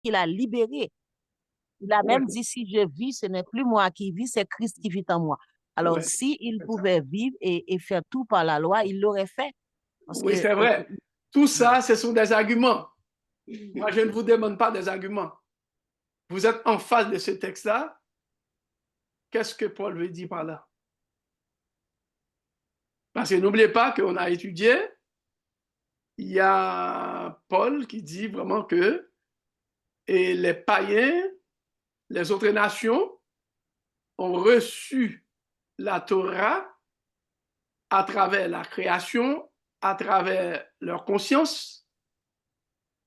qu'il a libéré. Il a Ouais, même dit, si je vis, ce n'est plus moi qui vis, c'est Christ qui vit en moi. Alors, ouais, si il c'est ça. pouvait vivre et faire tout par la loi, il l'aurait fait. Parce Oui, que, c'est vrai. Tout ça, ce sont des arguments. Moi, je ne vous demande pas des arguments. Vous êtes en face de ce texte-là. Qu'est-ce que Paul veut dire par là? Parce que n'oubliez pas qu'on a étudié, il y a Paul qui dit vraiment que et les païens, les autres nations ont reçu la Torah à travers la création, à travers leur conscience,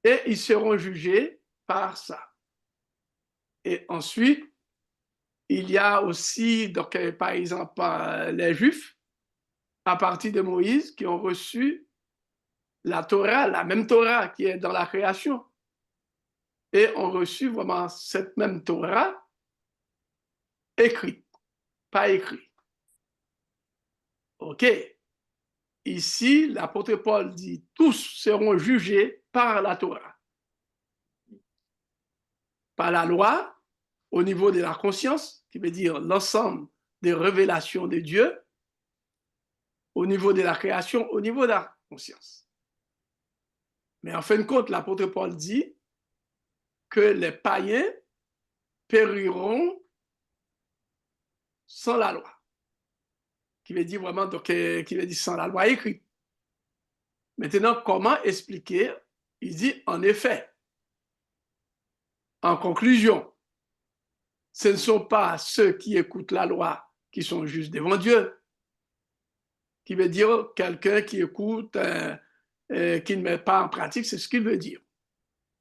et ils seront jugés par ça. Et ensuite, il y a aussi, donc, par exemple, les Juifs, à partir de Moïse, qui ont reçu la Torah, la même Torah qui est dans la création, et ont reçu vraiment cette même Torah écrite, pas écrite. OK. Ici, l'apôtre Paul dit, tous seront jugés par la Torah, par la loi, au niveau de la conscience, qui veut dire l'ensemble des révélations de Dieu, au niveau de la création, au niveau de la conscience. Mais en fin de compte, l'apôtre Paul dit que les païens périront sans la loi, qui veut dire vraiment, donc, qui veut dire sans la loi écrite. Maintenant, comment expliquer? Il dit, en effet, en conclusion, ce ne sont pas ceux qui écoutent la loi qui sont justes devant Dieu, qui veut dire quelqu'un qui écoute, qui ne met pas en pratique, c'est ce qu'il veut dire.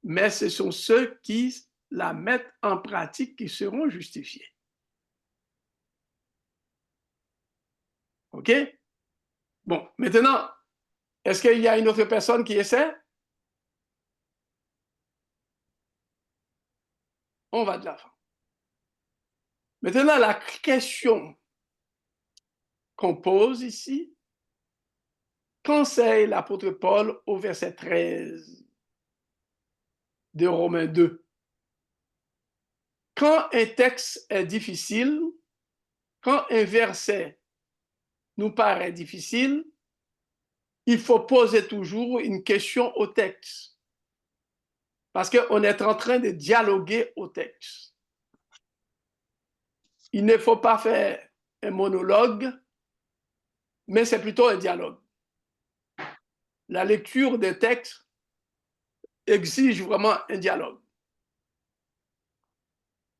Mais ce sont ceux qui la mettent en pratique qui seront justifiés. OK? Bon, maintenant, est-ce qu'il y a une autre personne qui essaie? On va de l'avant. Maintenant, la question qu'on pose ici, conseille l'apôtre Paul au verset 13 de Romains 2. Quand un texte est difficile, quand un verset nous paraît difficile, il faut poser toujours une question au texte. Parce qu'on est en train de dialoguer au texte. Il ne faut pas faire un monologue, mais c'est plutôt un dialogue. La lecture des textes exige vraiment un dialogue.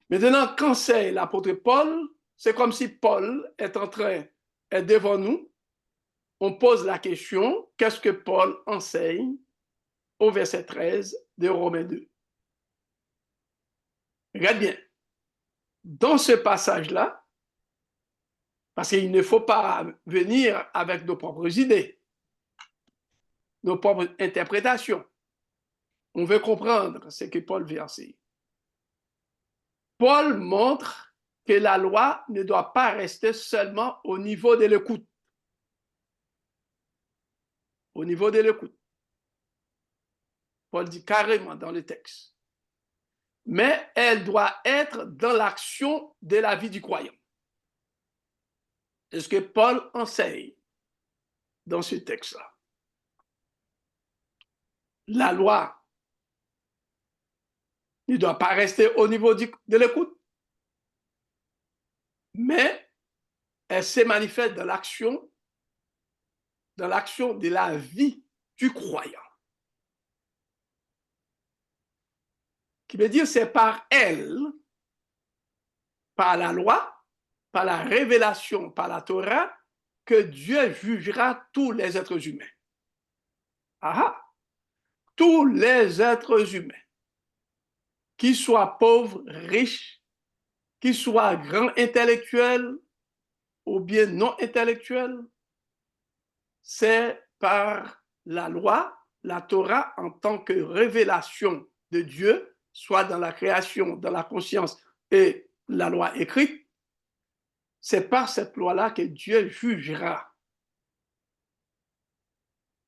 Maintenant, quand c'est l'apôtre Paul, c'est comme si Paul est devant nous. On pose la question, qu'est-ce que Paul enseigne au verset 13 de Romains 2? Regarde bien. Dans ce passage-là, parce qu'il ne faut pas venir avec nos propres idées, nos propres interprétations. On veut comprendre ce que Paul veut enseigner. Paul montre que la loi ne doit pas rester seulement au niveau de l'écoute. Au niveau de l'écoute. Paul dit carrément dans le texte. Mais elle doit être dans l'action de la vie du croyant. C'est ce que Paul enseigne dans ce texte-là. La loi ne doit pas rester au niveau de l'écoute, mais elle se manifeste dans l'action de la vie du croyant. Qui veut dire c'est par elle, par la loi, par la révélation, par la Torah, que Dieu jugera tous les êtres humains. Ah, tous les êtres humains, qu'ils soient pauvres, riches, qu'ils soient grands intellectuels ou bien non intellectuels, c'est par la loi, la Torah en tant que révélation de Dieu, soit dans la création, dans la conscience et la loi écrite, c'est par cette loi-là que Dieu jugera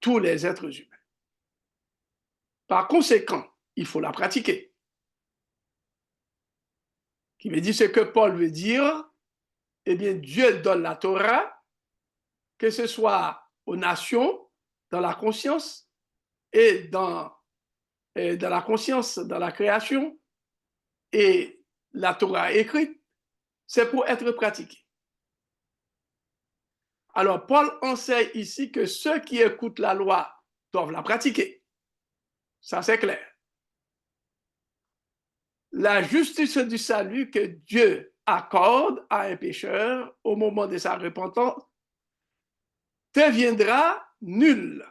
tous les êtres humains. Par conséquent, il faut la pratiquer. Qui veut dire ce que Paul veut dire, eh bien, Dieu donne la Torah, que ce soit aux nations, dans la conscience, et dans la conscience, dans la création, et la Torah écrite, c'est pour être pratiquée. Alors, Paul enseigne ici que ceux qui écoutent la loi doivent la pratiquer. Ça, c'est clair. La justice du salut que Dieu accorde à un pécheur au moment de sa repentance deviendra nulle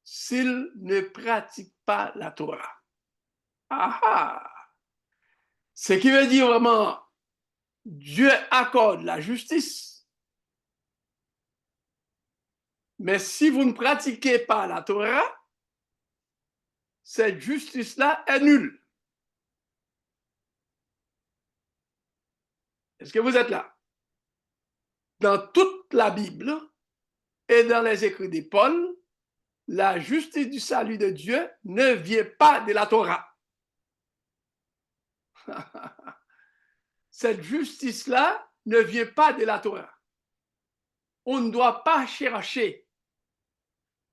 s'il ne pratique pas la Torah. Ah! Ce qui veut dire vraiment, Dieu accorde la justice. Mais si vous ne pratiquez pas la Torah, cette justice-là est nulle. Est-ce que vous êtes là? Dans toute la Bible et dans les écrits de Paul, la justice du salut de Dieu ne vient pas de la Torah. Cette justice-là ne vient pas de la Torah. On ne doit pas chercher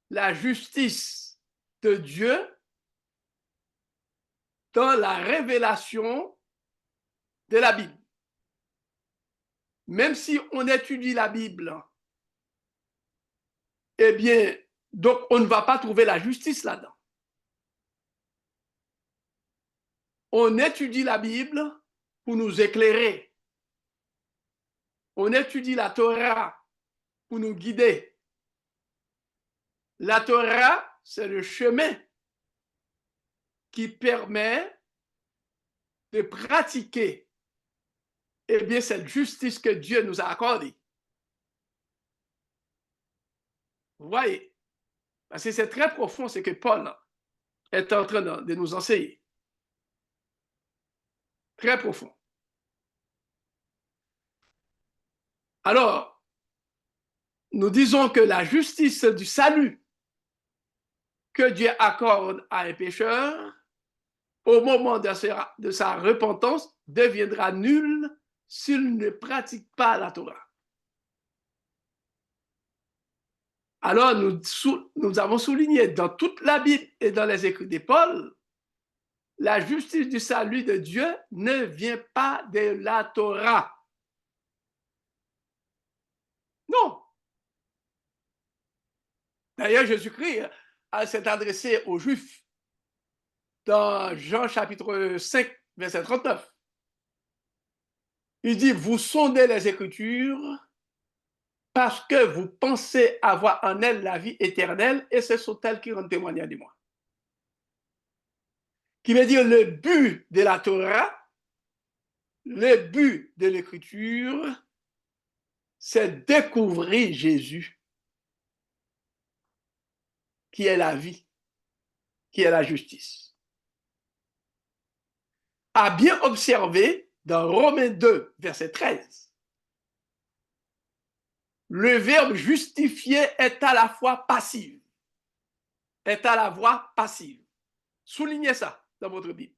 la justice de Dieu dans la révélation de la Bible. Même si on étudie la Bible, eh bien, donc on ne va pas trouver la justice là-dedans. On étudie la Bible pour nous éclairer. On étudie la Torah pour nous guider. La Torah, c'est le chemin qui permet de pratiquer eh bien, cette justice que Dieu nous a accordée. Vous voyez? Parce que c'est très profond ce que Paul est en train de nous enseigner. Très profond. Alors, nous disons que la justice du salut que Dieu accorde à un pécheur au moment de sa repentance deviendra nulle s'il ne pratique pas la Torah. Alors, nous avons souligné dans toute la Bible et dans les écrits de Paul, la justice du salut de Dieu ne vient pas de la Torah. Non. D'ailleurs, Jésus-Christ s'est adressé aux Juifs dans Jean chapitre 5, verset 39. Il dit, vous sondez les Écritures parce que vous pensez avoir en elles la vie éternelle et ce sont elles qui rendent témoignage de moi. Qui veut dire le but de la Torah, le but de l'Écriture, c'est découvrir Jésus, qui est la vie, qui est la justice. À bien observer dans Romains 2, verset 13, le verbe justifier est à la fois passif, est à la voix passive. Soulignez ça dans votre Bible.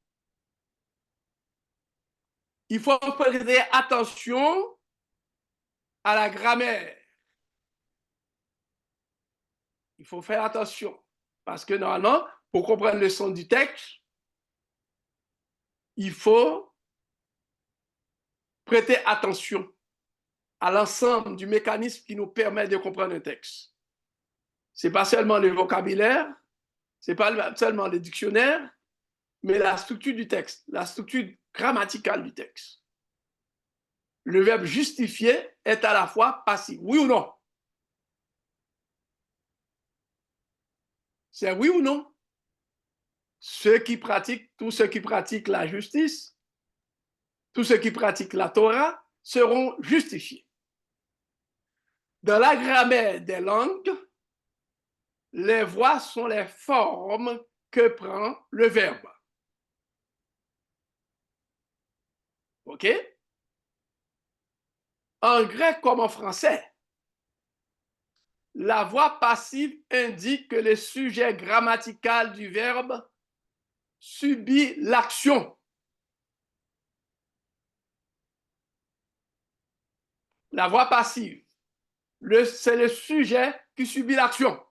Il faut prêter attention à la grammaire. Il faut faire attention parce que normalement, pour comprendre le sens du texte, il faut prêter attention à l'ensemble du mécanisme qui nous permet de comprendre un texte. Ce n'est pas seulement le vocabulaire, ce n'est pas seulement le dictionnaire, mais la structure du texte, la structure grammaticale du texte. Le verbe justifier est à la fois passif, oui ou non? C'est oui ou non? Tous ceux qui pratiquent la justice, tous ceux qui pratiquent la Torah seront justifiés. Dans la grammaire des langues, les voix sont les formes que prend le verbe. OK? En grec comme en français, la voix passive indique que le sujet grammatical du verbe subit l'action. La voie passive, c'est le sujet qui subit l'action.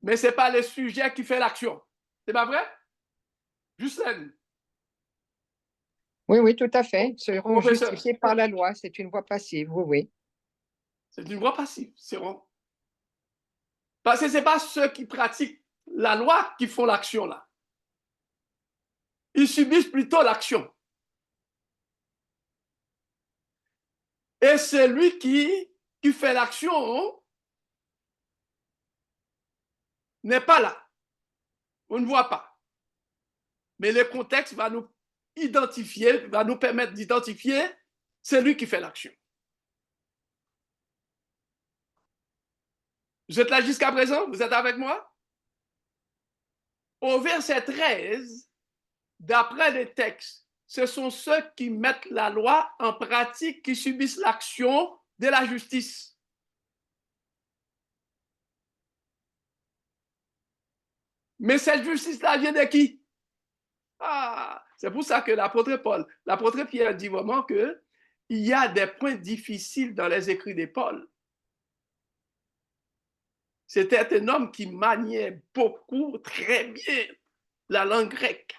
Mais ce n'est pas le sujet qui fait l'action. C'est pas vrai? Justine. Oui, oui, tout à fait. Seront Professeur. justifiés par la loi. C'est une voie passive, oui, oui. C'est une voie passive. Parce que ce n'est pas ceux qui pratiquent la loi qui font l'action là. Ils subissent plutôt l'action. Et celui qui fait l'action n'est pas là. On ne voit pas. Mais le contexte va nous identifier, va nous permettre d'identifier celui qui fait l'action. Vous êtes là jusqu'à présent? Vous êtes avec moi? Au verset 13, d'après les textes, ce sont ceux qui mettent la loi en pratique qui subissent l'action de la justice. Mais cette justice-là vient de qui? Ah, c'est pour ça que l'apôtre Pierre dit vraiment qu'il y a des points difficiles dans les écrits de Paul. C'était un homme qui maniait beaucoup, très bien, la langue grecque.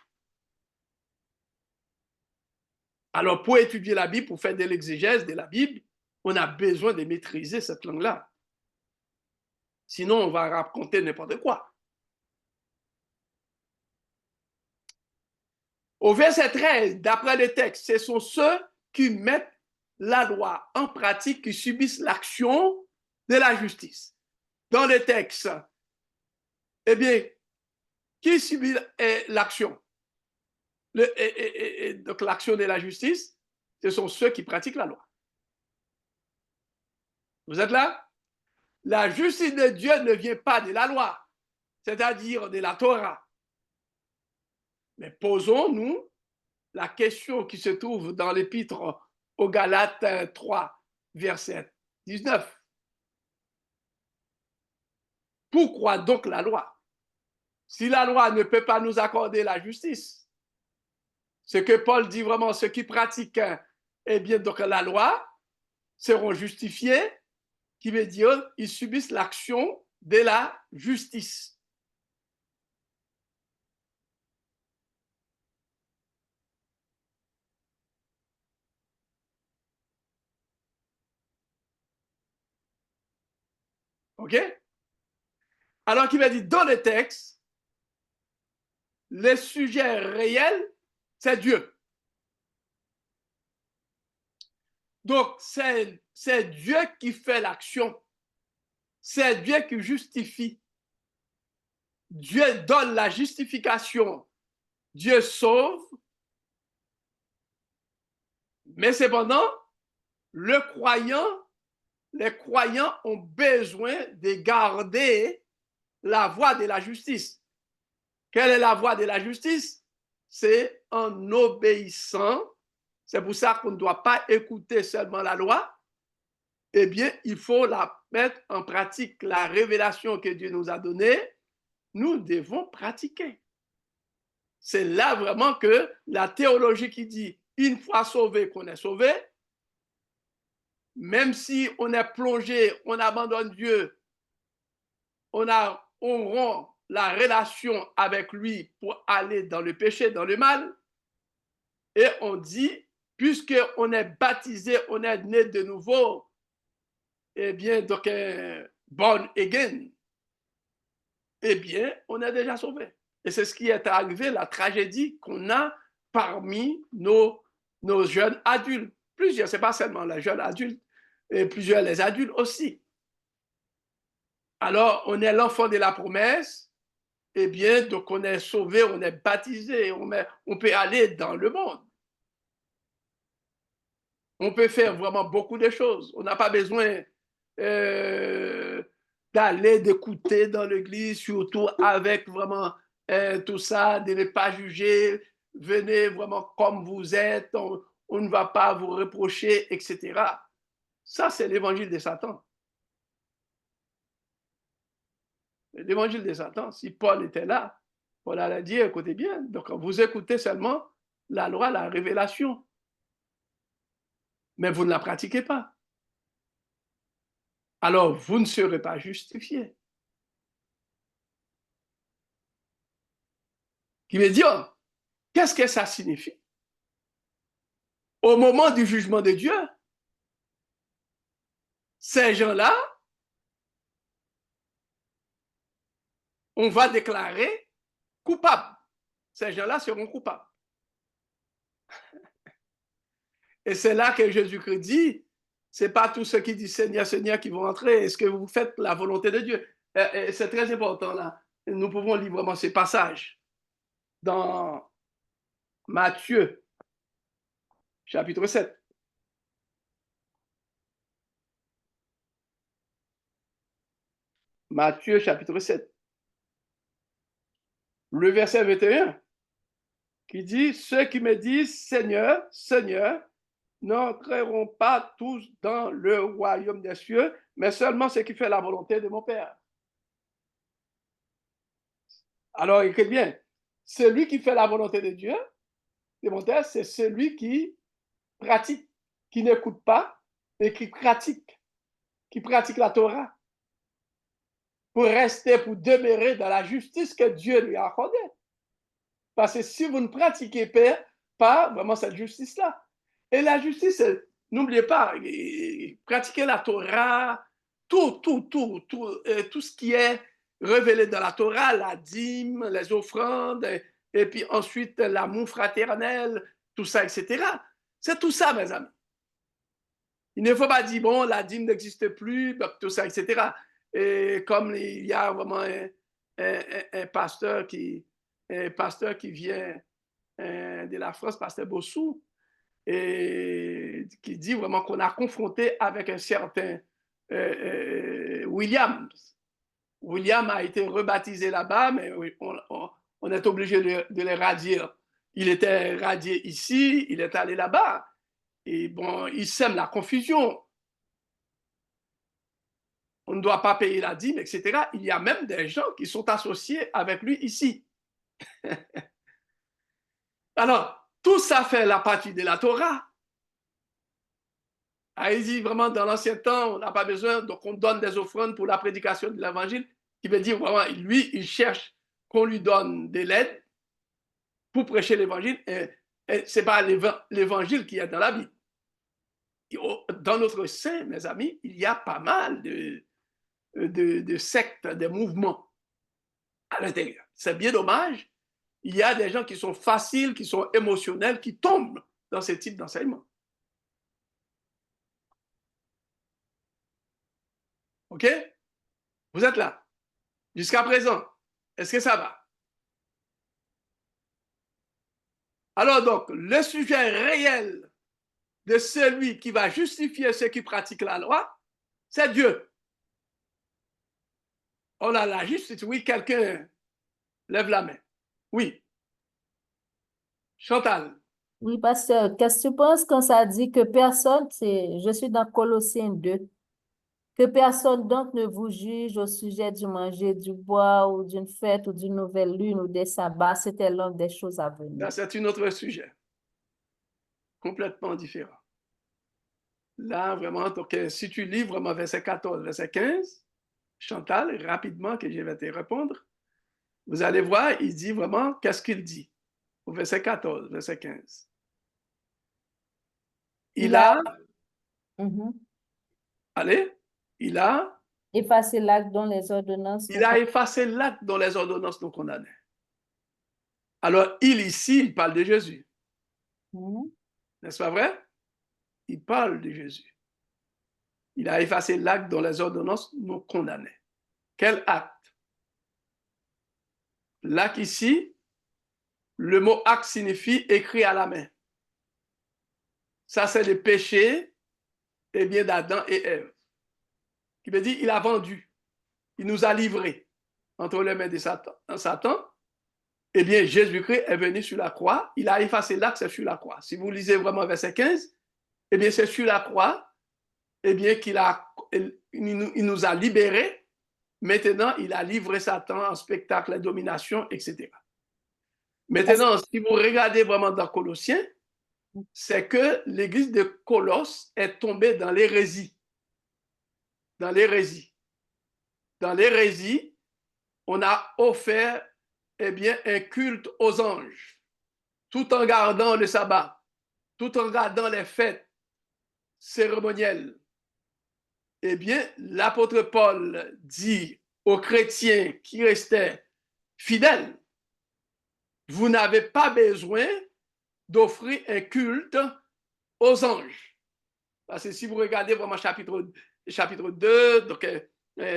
Alors, pour étudier la Bible, pour faire de l'exégèse de la Bible, on a besoin de maîtriser cette langue-là. Sinon, on va raconter n'importe quoi. Au verset 13, d'après le texte, ce sont ceux qui mettent la loi en pratique, qui subissent l'action de la justice. Dans le texte, eh bien, qui subit l'action? Donc, l'action de la justice, ce sont ceux qui pratiquent la loi. Vous êtes là? La justice de Dieu ne vient pas de la loi, c'est-à-dire de la Torah. Mais posons-nous la question qui se trouve dans l'épître aux Galates 3, verset 19. Pourquoi donc la loi? Si la loi ne peut pas nous accorder la justice, ce que Paul dit vraiment, ceux qui pratiquent, eh bien, donc la loi seront justifiés, qui veut dire ils subissent l'action de la justice. OK? Alors qu'il va dire dans le texte, le sujet réel, c'est Dieu. Donc, c'est Dieu qui fait l'action. C'est Dieu qui justifie. Dieu donne la justification. Dieu sauve. Mais cependant, les croyants ont besoin de garder la voie de la justice. Quelle est la voie de la justice? C'est en obéissant. C'est pour ça qu'on ne doit pas écouter seulement la loi. Eh bien, il faut la mettre en pratique. La révélation que Dieu nous a donnée, nous devons pratiquer. C'est là vraiment que la théologie qui dit une fois sauvé qu'on est sauvé, même si on est plongé, on abandonne Dieu, on rompt la relation avec lui pour aller dans le péché, dans le mal, et on dit, puisqu'on est baptisé, on est né de nouveau, eh bien, donc, born again, eh bien, on est déjà sauvé. Et c'est ce qui est arrivé, la tragédie qu'on a parmi nos jeunes adultes. Plusieurs, ce n'est pas seulement les jeunes adultes, et plusieurs les adultes aussi. Alors, on est l'enfant de la promesse, eh bien, donc on est sauvé, on est baptisé, on peut aller dans le monde. On peut faire vraiment beaucoup de choses. On n'a pas besoin d'aller, d'écouter dans l'église, surtout avec vraiment tout ça, de ne pas juger. Venez vraiment comme vous êtes, on ne va pas vous reprocher, etc. Ça, c'est l'évangile de Satan. L'évangile de Satan, si Paul était là, Paul allait dire, écoutez bien, donc vous écoutez seulement la loi, la révélation. mais vous ne la pratiquez pas. Alors, vous ne serez pas justifiés. Qui veut dire, qu'est-ce que ça signifie? Au moment du jugement de Dieu, ces gens-là, on va déclarer coupables. Ces gens-là seront coupables. Et c'est là que Jésus-Christ dit, ce n'est pas tous ceux qui disent Seigneur, Seigneur qui vont entrer. Est-ce que vous faites la volonté de Dieu? C'est très important là. Nous pouvons lire vraiment ces passages dans Matthieu, chapitre 7. Matthieu, chapitre 7. Le verset 21, qui dit, ceux qui me disent Seigneur, Seigneur, n'entreront pas tous dans le royaume des cieux, mais seulement ceux qui font la volonté de mon Père. Alors, écoutez bien, celui qui fait la volonté de Dieu, de mon Père, c'est celui qui pratique, qui n'écoute pas, mais qui pratique la Torah, pour rester, pour demeurer dans la justice que Dieu lui a accordée. Parce que si vous ne pratiquez pas vraiment cette justice-là, et la justice, n'oubliez pas, pratiquer la Torah, tout ce qui est révélé dans la Torah, la dîme, les offrandes, et puis ensuite l'amour fraternel, tout ça, etc. C'est tout ça, mes amis. Il ne faut pas dire, bon, la dîme n'existe plus, tout ça, etc. Et comme il y a vraiment un pasteur qui vient de la France, pasteur Bossou, et qui dit vraiment qu'on a confronté avec un certain William. William a été rebaptisé là-bas, mais on est obligé de le radier. Il était radié ici, il est allé là-bas. Et bon, il sème la confusion. On ne doit pas payer la dîme, etc. Il y a même des gens qui sont associés avec lui ici. Alors, tout ça fait la partie de la Torah. Il dit vraiment, dans l'ancien temps, on n'a pas besoin, donc on donne des offrandes pour la prédication de l'évangile, qui veut dire vraiment, lui, il cherche qu'on lui donne de l'aide pour prêcher l'évangile. Et ce n'est pas l'évangile qui est dans la Bible. Dans notre sein, mes amis, il y a pas mal de sectes, de mouvements à l'intérieur. C'est bien dommage. Il y a des gens qui sont faciles, qui sont émotionnels, qui tombent dans ce type d'enseignement. OK? Vous êtes là. Jusqu'à présent, est-ce que ça va? Alors donc, le sujet réel de celui qui va justifier ceux qui pratiquent la loi, c'est Dieu. On a la justice. Oui, quelqu'un lève la main. Oui. Chantal. Oui, pasteur, qu'est-ce que tu penses quand ça dit que personne, je suis dans Colossiens 2, que personne donc ne vous juge au sujet du manger, du bois ou d'une fête ou d'une nouvelle lune ou des sabbats, c'était l'un des choses à venir. C'est un autre sujet, complètement différent. Là, vraiment, donc, si tu lis vraiment verset 14, verset 15, Chantal, rapidement que je vais te répondre, vous allez voir, il dit vraiment, qu'est-ce qu'il dit au verset 14, verset 15. Il a effacé l'acte dont les ordonnances. Il a effacé l'acte dont les ordonnances nous condamnaient. Alors, ici, il parle de Jésus. N'est-ce pas vrai? Il parle de Jésus. Il a effacé l'acte dont les ordonnances nous condamnaient. Quel acte? L'acte ici, le mot acte signifie écrit à la main. Ça, c'est le péché d'Adam et Ève. Qui veut dire, il a vendu. Il nous a livrés entre les mains de Satan. Eh bien, Jésus-Christ est venu sur la croix. Il a effacé l'acte, c'est sur la croix. Si vous lisez vraiment verset 15, eh bien, c'est sur la croix, eh bien, il nous a libérés. Maintenant, il a livré Satan en spectacle, domination, etc. Maintenant, si vous regardez vraiment dans Colossiens, c'est que l'église de Colosse est tombée dans l'hérésie. Dans l'hérésie. Dans l'hérésie, on a offert un culte aux anges, tout en gardant le sabbat, tout en gardant les fêtes cérémonielles. L'apôtre Paul dit aux chrétiens qui restaient fidèles, vous n'avez pas besoin d'offrir un culte aux anges. Parce que si vous regardez vraiment chapitre 2, donc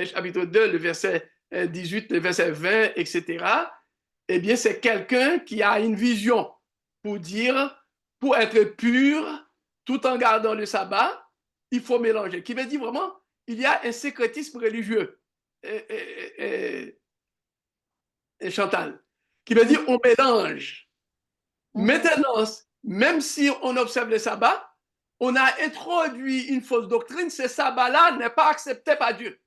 chapitre 2, le verset 18, le verset 20, etc., c'est quelqu'un qui a une vision pour dire, pour être pur, tout en gardant le sabbat, il faut mélanger. Qui veut dire vraiment, il y a un sécrétisme religieux. Chantal, qui veut dire on mélange. Maintenant, même si on observe le sabbat, on a introduit une fausse doctrine, ce sabbat-là n'est pas accepté par Dieu.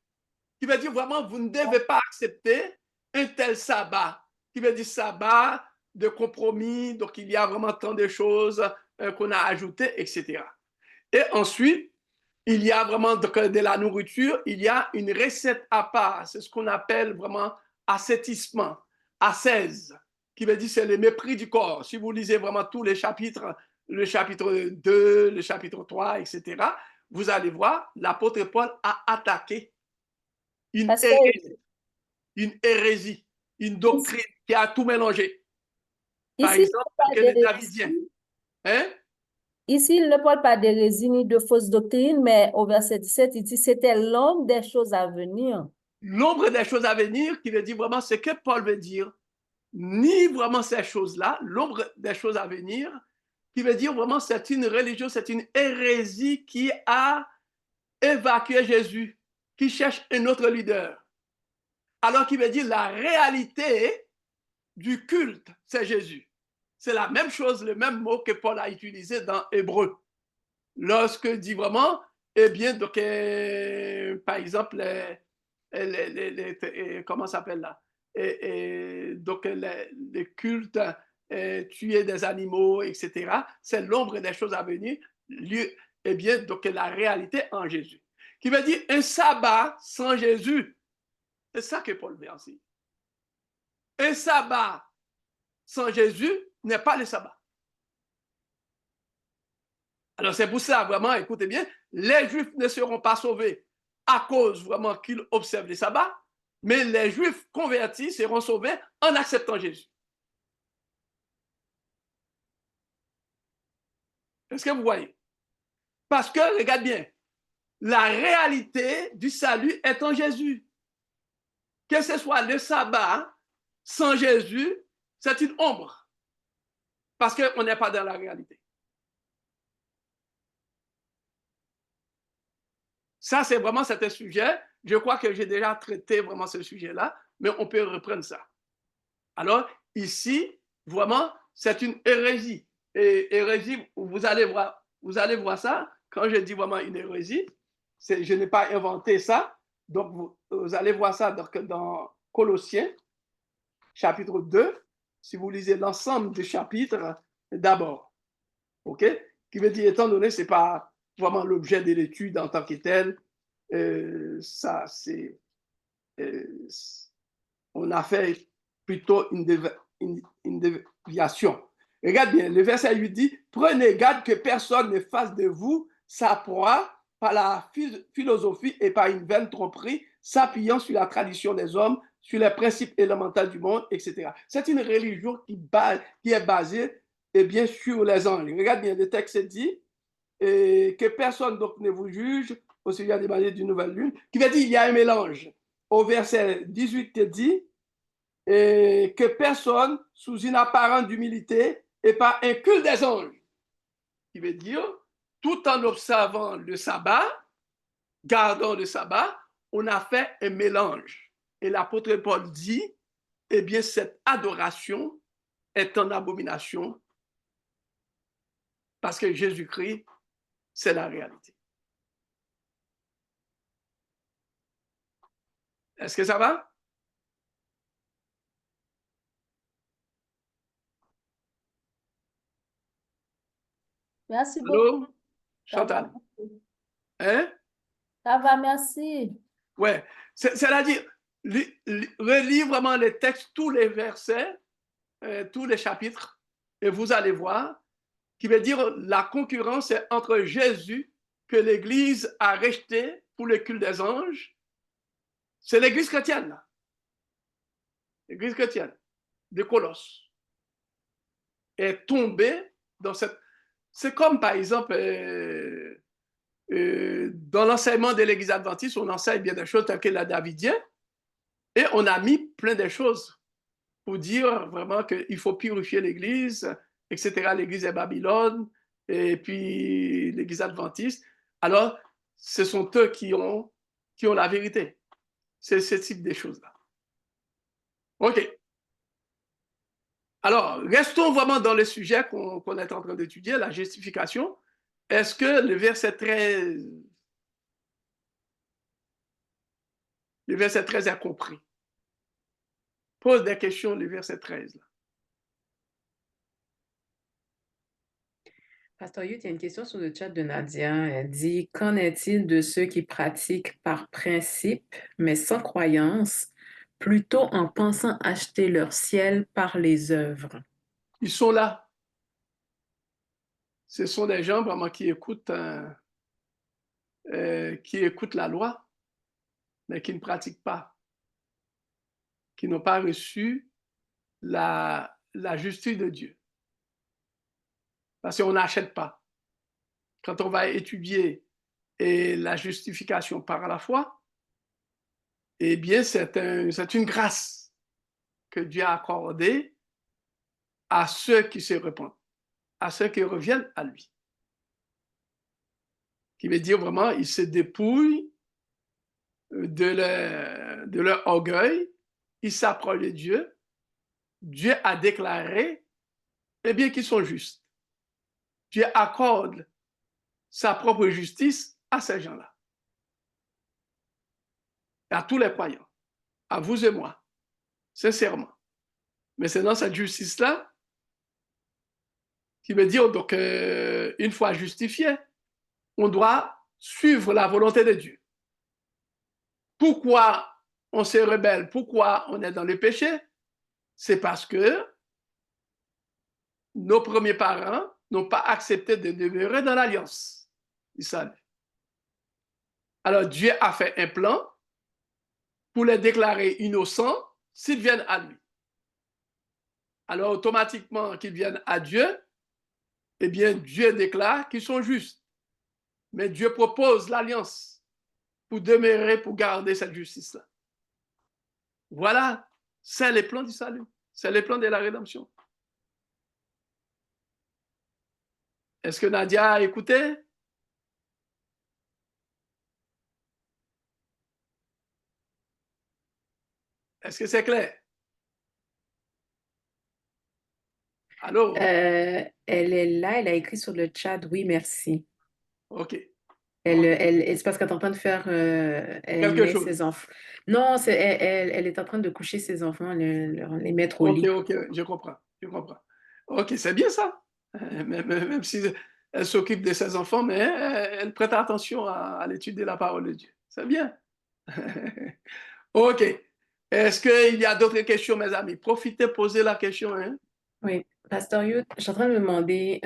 Qui veut dire vraiment, vous ne devez pas accepter un tel sabbat. Qui veut dire sabbat de compromis, donc il y a vraiment tant de choses qu'on a ajoutées, etc. Et ensuite, il y a vraiment de la nourriture, il y a une recette à part, c'est ce qu'on appelle vraiment ascétisme, ascèse, qui veut dire c'est le mépris du corps. Si vous lisez vraiment tous les chapitres, le chapitre 2, le chapitre 3, etc., vous allez voir, l'apôtre Paul a attaqué une hérésie, une doctrine qui a tout mélangé. Par exemple, les Davidiens. Hein? Ici, il ne parle pas d'hérésie ni de fausse doctrine, mais au verset 17, il dit c'était l'ombre des choses à venir. L'ombre des choses à venir, qui veut dire vraiment ce que Paul veut dire, ni vraiment ces choses-là, l'ombre des choses à venir, qui veut dire vraiment c'est une religion, c'est une hérésie qui a évacué Jésus, qui cherche un autre leader. Alors qu'il veut dire la réalité du culte, c'est Jésus. C'est la même chose, le même mot que Paul a utilisé dans Hébreu. Lorsque dit vraiment, donc, par exemple, comment ça s'appelle là? Donc, les cultes, tuer des animaux, etc. C'est l'ombre des choses à venir. Donc, la réalité en Jésus. Qui veut dire un sabbat sans Jésus. C'est ça que Paul veut enseigner. Un sabbat sans Jésus n'est pas le sabbat. Alors c'est pour ça, vraiment, écoutez bien, les Juifs ne seront pas sauvés à cause vraiment qu'ils observent les sabbats, mais les Juifs convertis seront sauvés en acceptant Jésus. Est-ce que vous voyez? Parce que, regarde bien, la réalité du salut est en Jésus. Que ce soit le sabbat sans Jésus, c'est une ombre. Parce qu'on n'est pas dans la réalité. Ça, c'est vraiment un sujet. Je crois que j'ai déjà traité vraiment ce sujet-là, mais on peut reprendre ça. Alors, ici, vraiment, c'est une hérésie. Et hérésie, vous allez voir ça. Quand je dis vraiment une hérésie, je n'ai pas inventé ça. Donc, vous allez voir ça dans Colossiens, chapitre 2, si vous lisez l'ensemble du chapitre d'abord. OK? Qui veut dire, étant donné, ce n'est pas vraiment l'objet de l'étude en tant que tel, ça, c'est... on a fait plutôt une déviation. Regarde bien, le verset 8 dit, prenez garde que personne ne fasse de vous sa proie par la philosophie et par une vaine tromperie, s'appuyant sur la tradition des hommes, sur les principes élémentaires du monde, etc. C'est une religion qui est basée sur les anges. Regarde bien, le texte dit que personne donc ne vous juge au sujet des manières d'une nouvelle lune, qui veut dire qu'il y a un mélange. Au verset 18, il dit que personne, sous une apparence d'humilité, et par un culte des anges, qui veut dire, tout en observant le sabbat, gardant le sabbat, on a fait un mélange. Et l'apôtre Paul dit, cette adoration est en abomination parce que Jésus-Christ, c'est la réalité. Est-ce que ça va? Merci beaucoup. Allô? Ça va, Chantal? merci. Hein? Ça va, merci. Ouais. C'est-à-dire, relis vraiment les textes, tous les versets, tous les chapitres, et vous allez voir, qui veut dire la concurrence est entre Jésus, que l'Église a rejeté pour le culte des anges. C'est l'Église chrétienne, là. L'Église chrétienne de Colosse est tombée dans cette... C'est comme, par exemple, dans l'enseignement de l'Église adventiste, on enseigne bien des choses telles que la davidien, et on a mis plein de choses pour dire vraiment qu'il faut purifier l'Église, etc. L'Église est Babylone, et puis l'Église adventiste. Alors, ce sont eux qui ont la vérité. C'est ce type de choses-là. OK. Alors, restons vraiment dans le sujet qu'on est en train d'étudier, la justification. Est-ce que le verset 13 est compris? Pose des questions, le verset 13. Là. Pasteur Youth, il y a une question sur le chat de Nadia. Elle dit, qu'en est-il de ceux qui pratiquent par principe, mais sans croyance, plutôt en pensant acheter leur ciel par les œuvres? Ils sont là. Ce sont des gens vraiment qui écoutent la loi, mais qui ne pratiquent pas, qui n'ont pas reçu la justice de Dieu. Parce qu'on n'achète pas. Quand on va étudier la justification par la foi, eh bien, c'est une grâce que Dieu a accordée à ceux qui se repentent, à ceux qui reviennent à lui. Qui veut dire vraiment, ils se dépouillent de leur orgueil, ils s'approchent de Dieu. Dieu a déclaré, eh bien, qu'ils sont justes. Dieu accorde sa propre justice à ces gens-là. À tous les croyants, à vous et moi, sincèrement. Mais c'est dans cette justice-là qui veut dire, donc, une fois justifié, on doit suivre la volonté de Dieu. Pourquoi on se rebelle? Pourquoi on est dans le péché? C'est parce que nos premiers parents n'ont pas accepté de demeurer dans l'alliance du salut. Alors Dieu a fait un plan pour les déclarer innocents s'ils viennent à lui. Alors automatiquement qu'ils viennent à Dieu, eh bien Dieu déclare qu'ils sont justes. Mais Dieu propose l'alliance pour demeurer, pour garder cette justice-là. Voilà, c'est le plan du salut, c'est le plan de la rédemption. Est-ce que Nadia a écouté? Est-ce que c'est clair? Allô? Elle est là, elle a écrit sur le chat, oui, merci. OK. C'est parce qu'elle est en train de faire, elle Quelque met chose. ses enfants. Non, elle est en train de coucher ses enfants, les mettre au lit. OK, je comprends. OK, c'est bien ça. Même si elle s'occupe de ses enfants, mais elle prête attention à l'étude de la parole de Dieu. C'est bien. OK. Est-ce qu'il y a d'autres questions, mes amis? Profitez, posez la question. Hein? Oui, Pasteur Youth, je suis en train de me demander,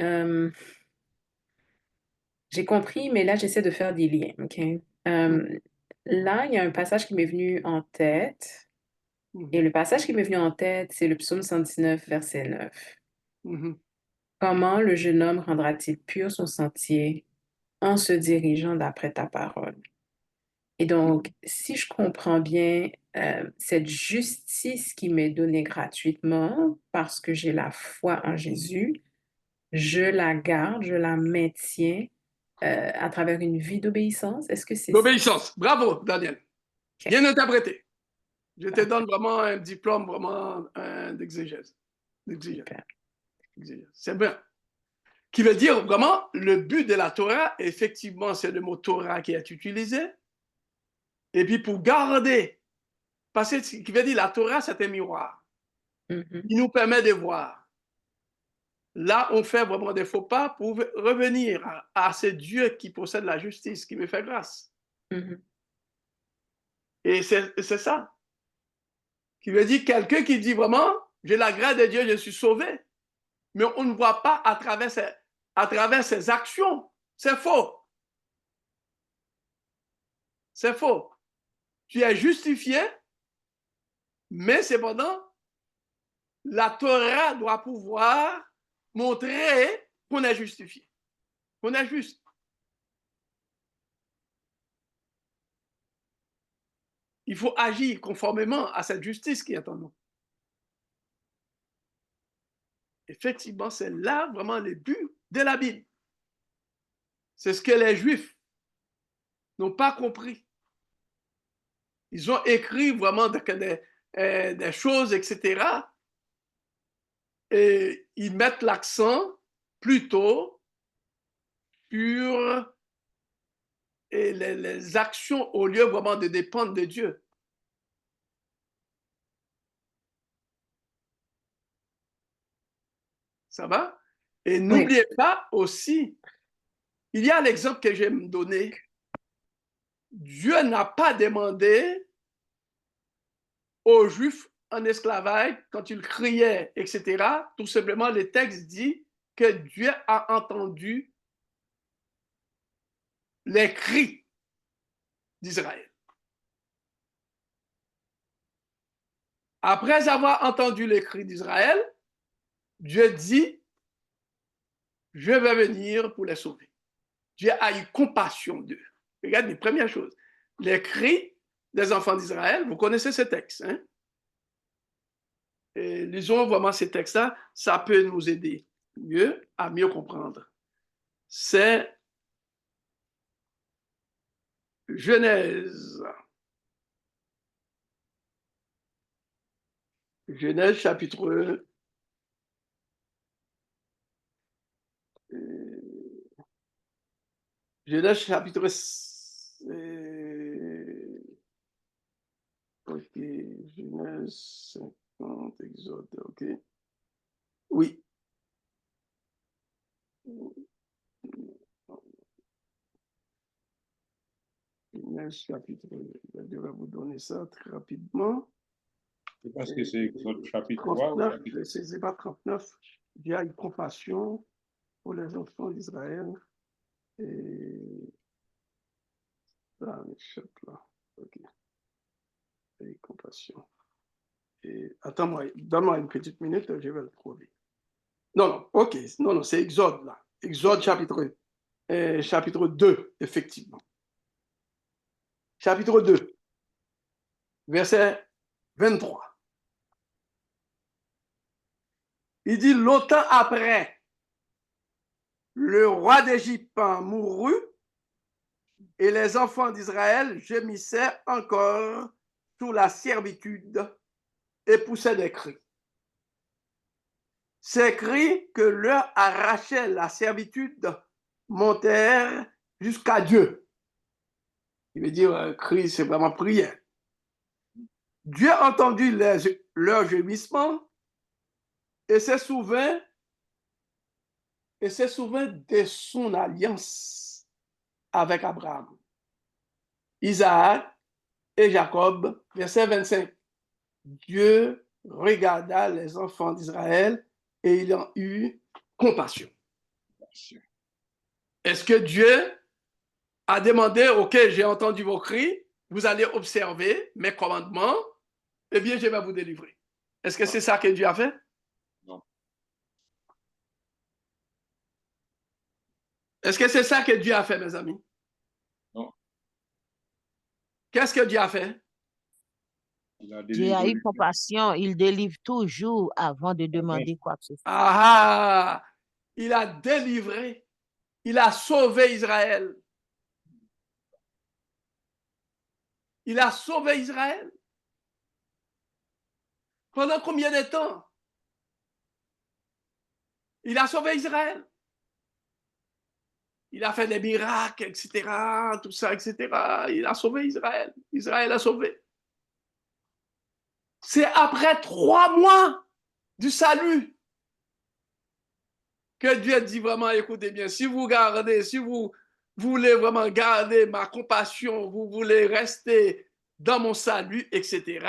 j'ai compris, mais là, j'essaie de faire des liens, OK? Là, il y a un passage qui m'est venu en tête, et le passage qui m'est venu en tête, c'est le psaume 119, verset 9. Comment le jeune homme rendra-t-il pur son sentier en se dirigeant d'après ta parole? Et donc, si je comprends bien, cette justice qui m'est donnée gratuitement parce que j'ai la foi en Jésus, je la garde, je la maintiens à travers une vie d'obéissance. Est-ce que c'est ça? L'obéissance. Bravo, Daniel. Ok. Bien interprété. Je te donne vraiment un diplôme vraiment d'exégèse. Super. C'est bien. Qui veut dire vraiment le but de la Torah, effectivement, c'est le mot Torah qui est utilisé. Et puis pour garder, parce que ce qui veut dire la Torah, c'est un miroir. Mhm. Il nous permet de voir. là, on fait vraiment des faux pas pour revenir à ce Dieu qui possède la justice, qui me fait grâce. Et c'est ça. Qui veut dire quelqu'un qui dit vraiment, j'ai la grâce de Dieu, je suis sauvé. Mais on ne voit pas à travers ses actions. C'est faux. C'est faux. Tu es justifié, mais cependant, la Torah doit pouvoir montrer qu'on est justifié, qu'on est juste. Il faut agir conformément à cette justice qui est en nous. Effectivement, c'est là vraiment le but de la Bible. C'est ce que les Juifs n'ont pas compris. Ils ont écrit vraiment des choses, etc. Et ils mettent l'accent plutôt sur les actions au lieu vraiment de dépendre de Dieu. Ça va? Et n'oubliez pas aussi, il y a l'exemple que je vais me donner. Dieu n'a pas demandé aux Juifs en esclavage, quand ils criaient, etc., tout simplement, le texte dit que Dieu a entendu les cris d'Israël. Après avoir entendu les cris d'Israël, Dieu dit, je vais venir pour les sauver. Dieu a eu compassion d'eux. Regarde les premières choses. Les cris des enfants d'Israël, vous connaissez ce texte, hein? Et lisons vraiment ces textes-là, ça peut nous aider à mieux comprendre. C'est Genèse. Genèse chapitre Genèse chapitre ok, Genèse 50, Exode, ok. Oui. Genèse chapitre, je vais vous donner ça très rapidement. Je pense que c'est Exode chapitre 3 ou chapitre... C'est pas 39. Dieu a eu compassion pour les enfants d'Israël. Et ça m'échappe là. Ok. Et compassion. Et attends-moi, donne-moi une petite minute, je vais le trouver. Non, ok. Non, c'est Exode là. Exode chapitre 2, effectivement. Chapitre 2, verset 23. Il dit, longtemps après, le roi d'Égypte mourut et les enfants d'Israël gémissaient encore sous la servitude et poussaient des cris. Ces cris que leur arrachait la servitude montèrent jusqu'à Dieu. Il veut dire, cri, c'est vraiment prière. Dieu entendu leur gémissement et se souvint de son alliance avec Abraham, Isaac et Jacob. Verset 25. Dieu regarda les enfants d'Israël et il en eut compassion. Est-ce que Dieu a demandé, ok, j'ai entendu vos cris, vous allez observer mes commandements, eh bien, je vais vous délivrer. Est-ce que c'est ça que Dieu a fait? Non. Est-ce que c'est ça que Dieu a fait, mes amis? Non. Qu'est-ce que Dieu a fait? Dieu a eu compassion, il délivre toujours avant de demander quoi que ce soit. Ah, il a délivré, il a sauvé Israël. Il a sauvé Israël. Pendant combien de temps? Il a sauvé Israël. Il a fait des miracles, etc., tout ça, etc. Il a sauvé Israël. Israël a sauvé. C'est après 3 mois du salut que Dieu dit vraiment, écoutez bien, si vous gardez, si vous voulez vraiment garder ma compassion, vous voulez rester dans mon salut, etc.,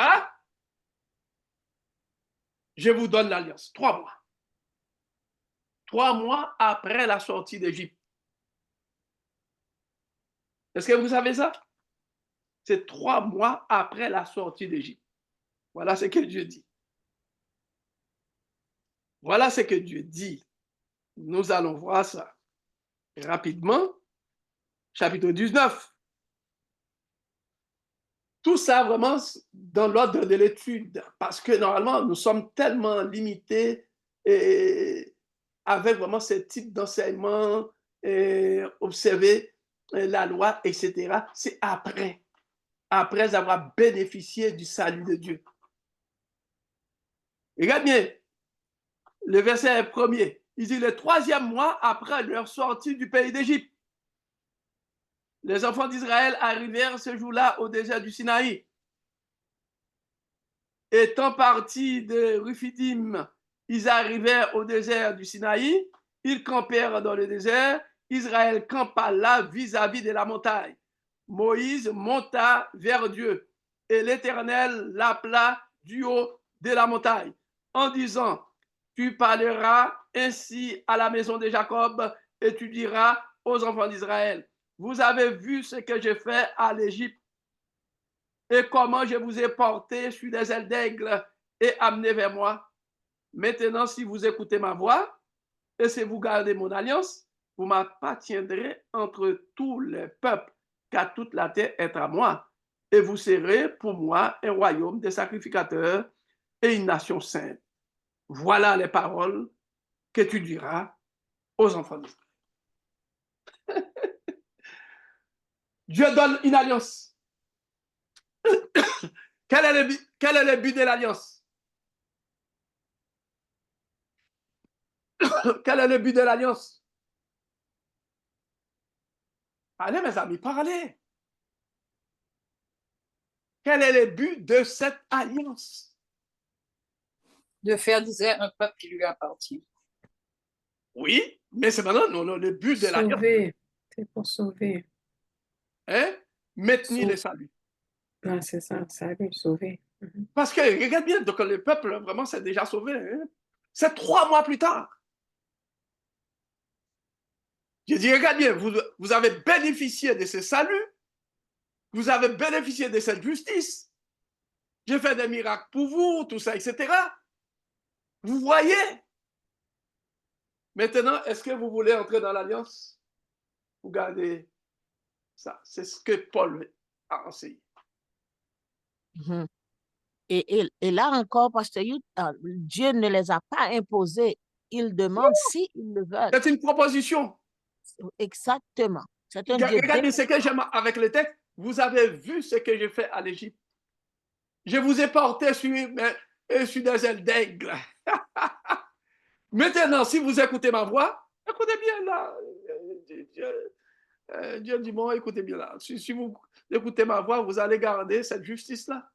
je vous donne l'alliance. 3 mois. 3 mois après la sortie d'Égypte. Est-ce que vous savez ça? C'est 3 mois après la sortie d'Égypte. Voilà ce que Dieu dit. Voilà ce que Dieu dit. Nous allons voir ça rapidement. Chapitre 19. Tout ça vraiment dans l'ordre de l'étude, parce que normalement, nous sommes tellement limités et avec vraiment ce type d'enseignement, observer la loi, etc. C'est après avoir bénéficié du salut de Dieu. Regarde bien, le verset 1er, il dit le 3e mois après leur sortie du pays d'Égypte. Les enfants d'Israël arrivèrent ce jour-là au désert du Sinaï. Étant partis de Ruphidim, ils arrivèrent au désert du Sinaï. Ils campèrent dans le désert. Israël campa là vis-à-vis de la montagne. Moïse monta vers Dieu et l'Éternel l'appela du haut de la montagne en disant, tu parleras ainsi à la maison de Jacob et tu diras aux enfants d'Israël, vous avez vu ce que j'ai fait à l'Égypte et comment je vous ai porté sur des ailes d'aigle et amené vers moi. Maintenant, si vous écoutez ma voix et si vous gardez mon alliance, vous m'appartiendrez entre tous les peuples, car toute la terre est à moi. Et vous serez pour moi un royaume de sacrificateurs et une nation sainte. Voilà les paroles que tu diras aux enfants d'Israël. Dieu donne une alliance. Quel est le but de l'alliance? Quel est le but de l'alliance? Allez, mes amis, parlez. Quel est le but de cette alliance? De faire d'Israël un peuple qui lui appartient. Oui, mais c'est maintenant non, le but de l'alliance. Sauver. C'est pour sauver. Hein? Maintenir le salut. Non, c'est ça, salut, sauver. Parce que, regarde bien, donc le peuple, vraiment, s'est déjà sauvé. Hein? C'est 3 mois plus tard. Je dis, regarde bien, vous avez bénéficié de ce salut. Vous avez bénéficié de cette justice. J'ai fait des miracles pour vous, tout ça, etc. Vous voyez? Maintenant, est-ce que vous voulez entrer dans l'alliance? Vous gardez ça. C'est ce que Paul a enseigné. Et là encore, Pasteur Youp, Dieu ne les a pas imposés. Il demande s'ils le veulent. C'est une proposition. Exactement. C'est un Dieu. Regardez ce que j'aime avec le texte. Vous avez vu ce que j'ai fait à l'Égypte. Je vous ai porté sur des ailes d'aigle. Maintenant, si vous écoutez ma voix, écoutez bien là. Dieu dit, bon, écoutez bien là. Si vous écoutez ma voix, vous allez garder cette justice-là.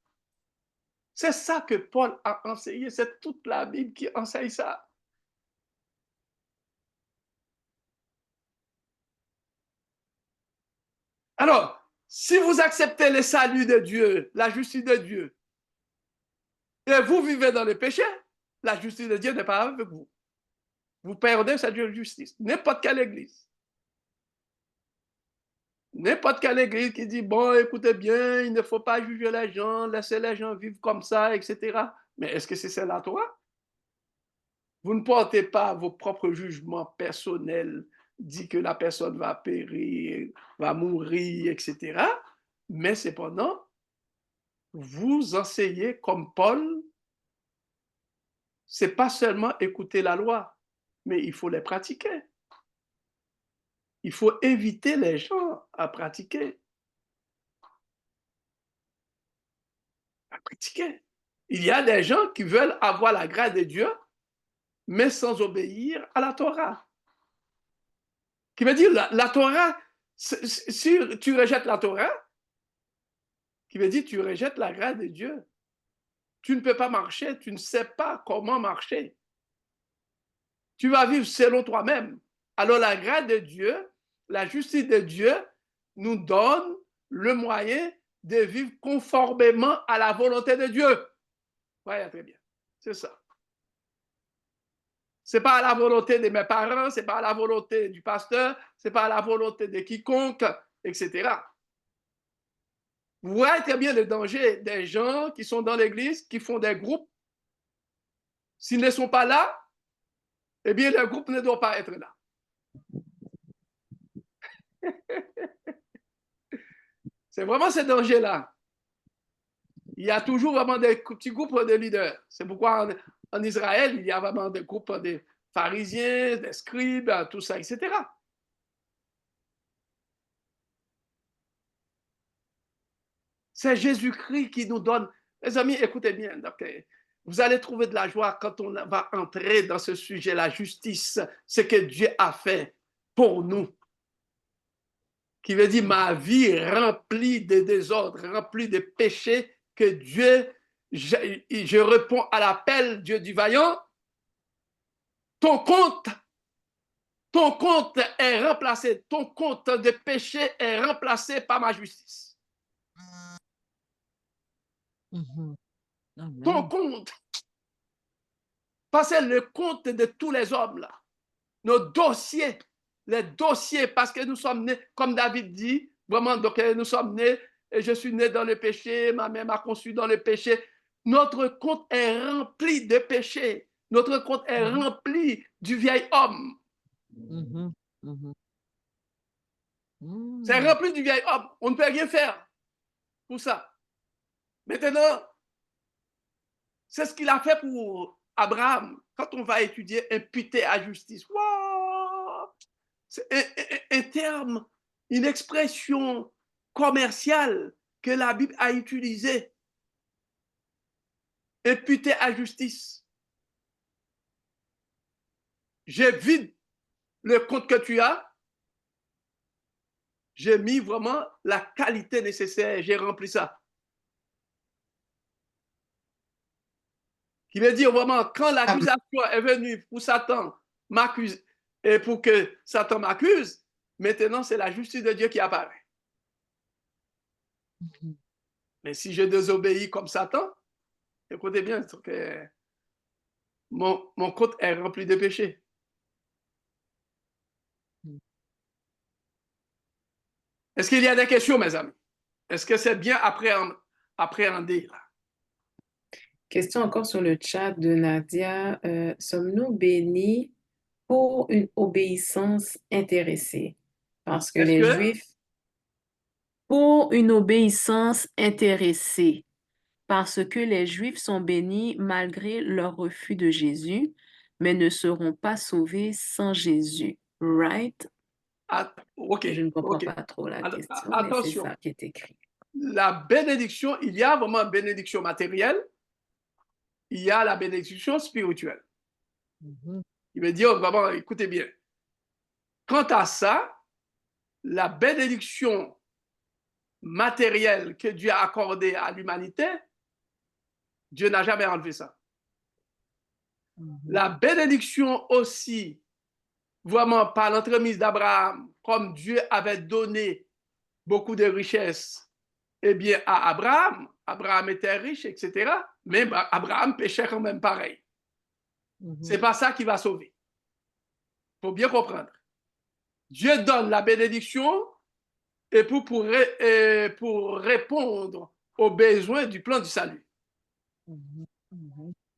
C'est ça que Paul a enseigné. C'est toute la Bible qui enseigne ça. Alors, si vous acceptez le salut de Dieu, la justice de Dieu, et vous vivez dans le péché, la justice de Dieu n'est pas avec vous. Vous perdez cette justice. N'importe quelle église. N'importe quelle église qui dit, bon, écoutez bien, il ne faut pas juger les gens, laisser les gens vivre comme ça, etc. Mais est-ce que c'est la Torah? Vous ne portez pas vos propres jugements personnels, dit que la personne va périr, va mourir, etc. Mais cependant, vous enseignez comme Paul, c'est pas seulement écouter la loi, mais il faut les pratiquer. Il faut inviter les gens à pratiquer. À pratiquer. Il y a des gens qui veulent avoir la grâce de Dieu, mais sans obéir à la Torah. Qui veut dire, la Torah, si tu rejettes la Torah, qui veut dire tu rejettes la grâce de Dieu. Tu ne peux pas marcher, tu ne sais pas comment marcher. tu vas vivre selon toi-même. Alors la grâce de Dieu, la justice de Dieu nous donne le moyen de vivre conformément à la volonté de Dieu. Voyez très bien. C'est ça. Ce n'est pas la volonté de mes parents, ce n'est pas la volonté du pasteur, ce n'est pas la volonté de quiconque, etc. Vous voyez très bien le danger des gens qui sont dans l'église, qui font des groupes. S'ils ne sont pas là, eh bien, le groupe ne doit pas être là. C'est vraiment ce danger-là. Il y a toujours vraiment des petits groupes de leaders. C'est pourquoi en Israël, il y a vraiment des groupes de pharisiens, des scribes, tout ça, etc. C'est Jésus-Christ qui nous donne. Les amis, écoutez bien. Donc, vous allez trouver de la joie quand on va entrer dans ce sujet, la justice, ce que Dieu a fait pour nous. Qui veut dire ma vie remplie de désordre, remplie de péchés, que Dieu, je réponds à l'appel, Dieu du vaillant. Ton compte est remplacé, ton compte de péché est remplacé par ma justice. Ton compte, parce que le compte de tous les hommes, là, nos dossiers, les dossiers, parce que nous sommes nés, comme David dit, vraiment, donc nous sommes nés, et je suis né dans le péché, ma mère m'a conçu dans le péché. Notre compte est rempli de péché. Notre compte est rempli du vieil homme. C'est rempli du vieil homme. On ne peut rien faire pour ça. Maintenant, c'est ce qu'il a fait pour Abraham. Quand on va étudier imputé à justice, wow! C'est un terme, une expression commerciale que la Bible a utilisée. Imputé à justice. Je vide le compte que tu as. J'ai mis vraiment la qualité nécessaire. J'ai rempli ça. Qui veut dire vraiment, quand l'accusation est venue pour Satan m'accuse et pour que Satan m'accuse, maintenant c'est la justice de Dieu qui apparaît. Mais si je désobéis comme Satan, écoutez bien, que mon compte est rempli de péché. Est-ce qu'il y a des questions, mes amis? Est-ce que c'est bien appréhendé là? Question encore sur le chat de Nadia. Sommes-nous bénis pour une obéissance intéressée? Parce que les Juifs, pour une obéissance intéressée, parce que les Juifs sont bénis malgré leur refus de Jésus, mais ne seront pas sauvés sans Jésus. Right? Okay, Je ne comprends pas trop la question, mais c'est ça qui est écrit. La bénédiction, il y a vraiment une bénédiction matérielle, il y a la bénédiction spirituelle. Il veut dire vraiment, écoutez bien, quant à ça, la bénédiction matérielle que Dieu a accordée à l'humanité, Dieu n'a jamais enlevé ça. La bénédiction aussi, vraiment par l'entremise d'Abraham, comme Dieu avait donné beaucoup de richesses, eh bien, à Abraham, Abraham était riche, etc. Mais Abraham péchait quand même pareil. C'est pas ça qui va sauver. Il faut bien comprendre. Dieu donne la bénédiction et pour répondre aux besoins du plan du salut.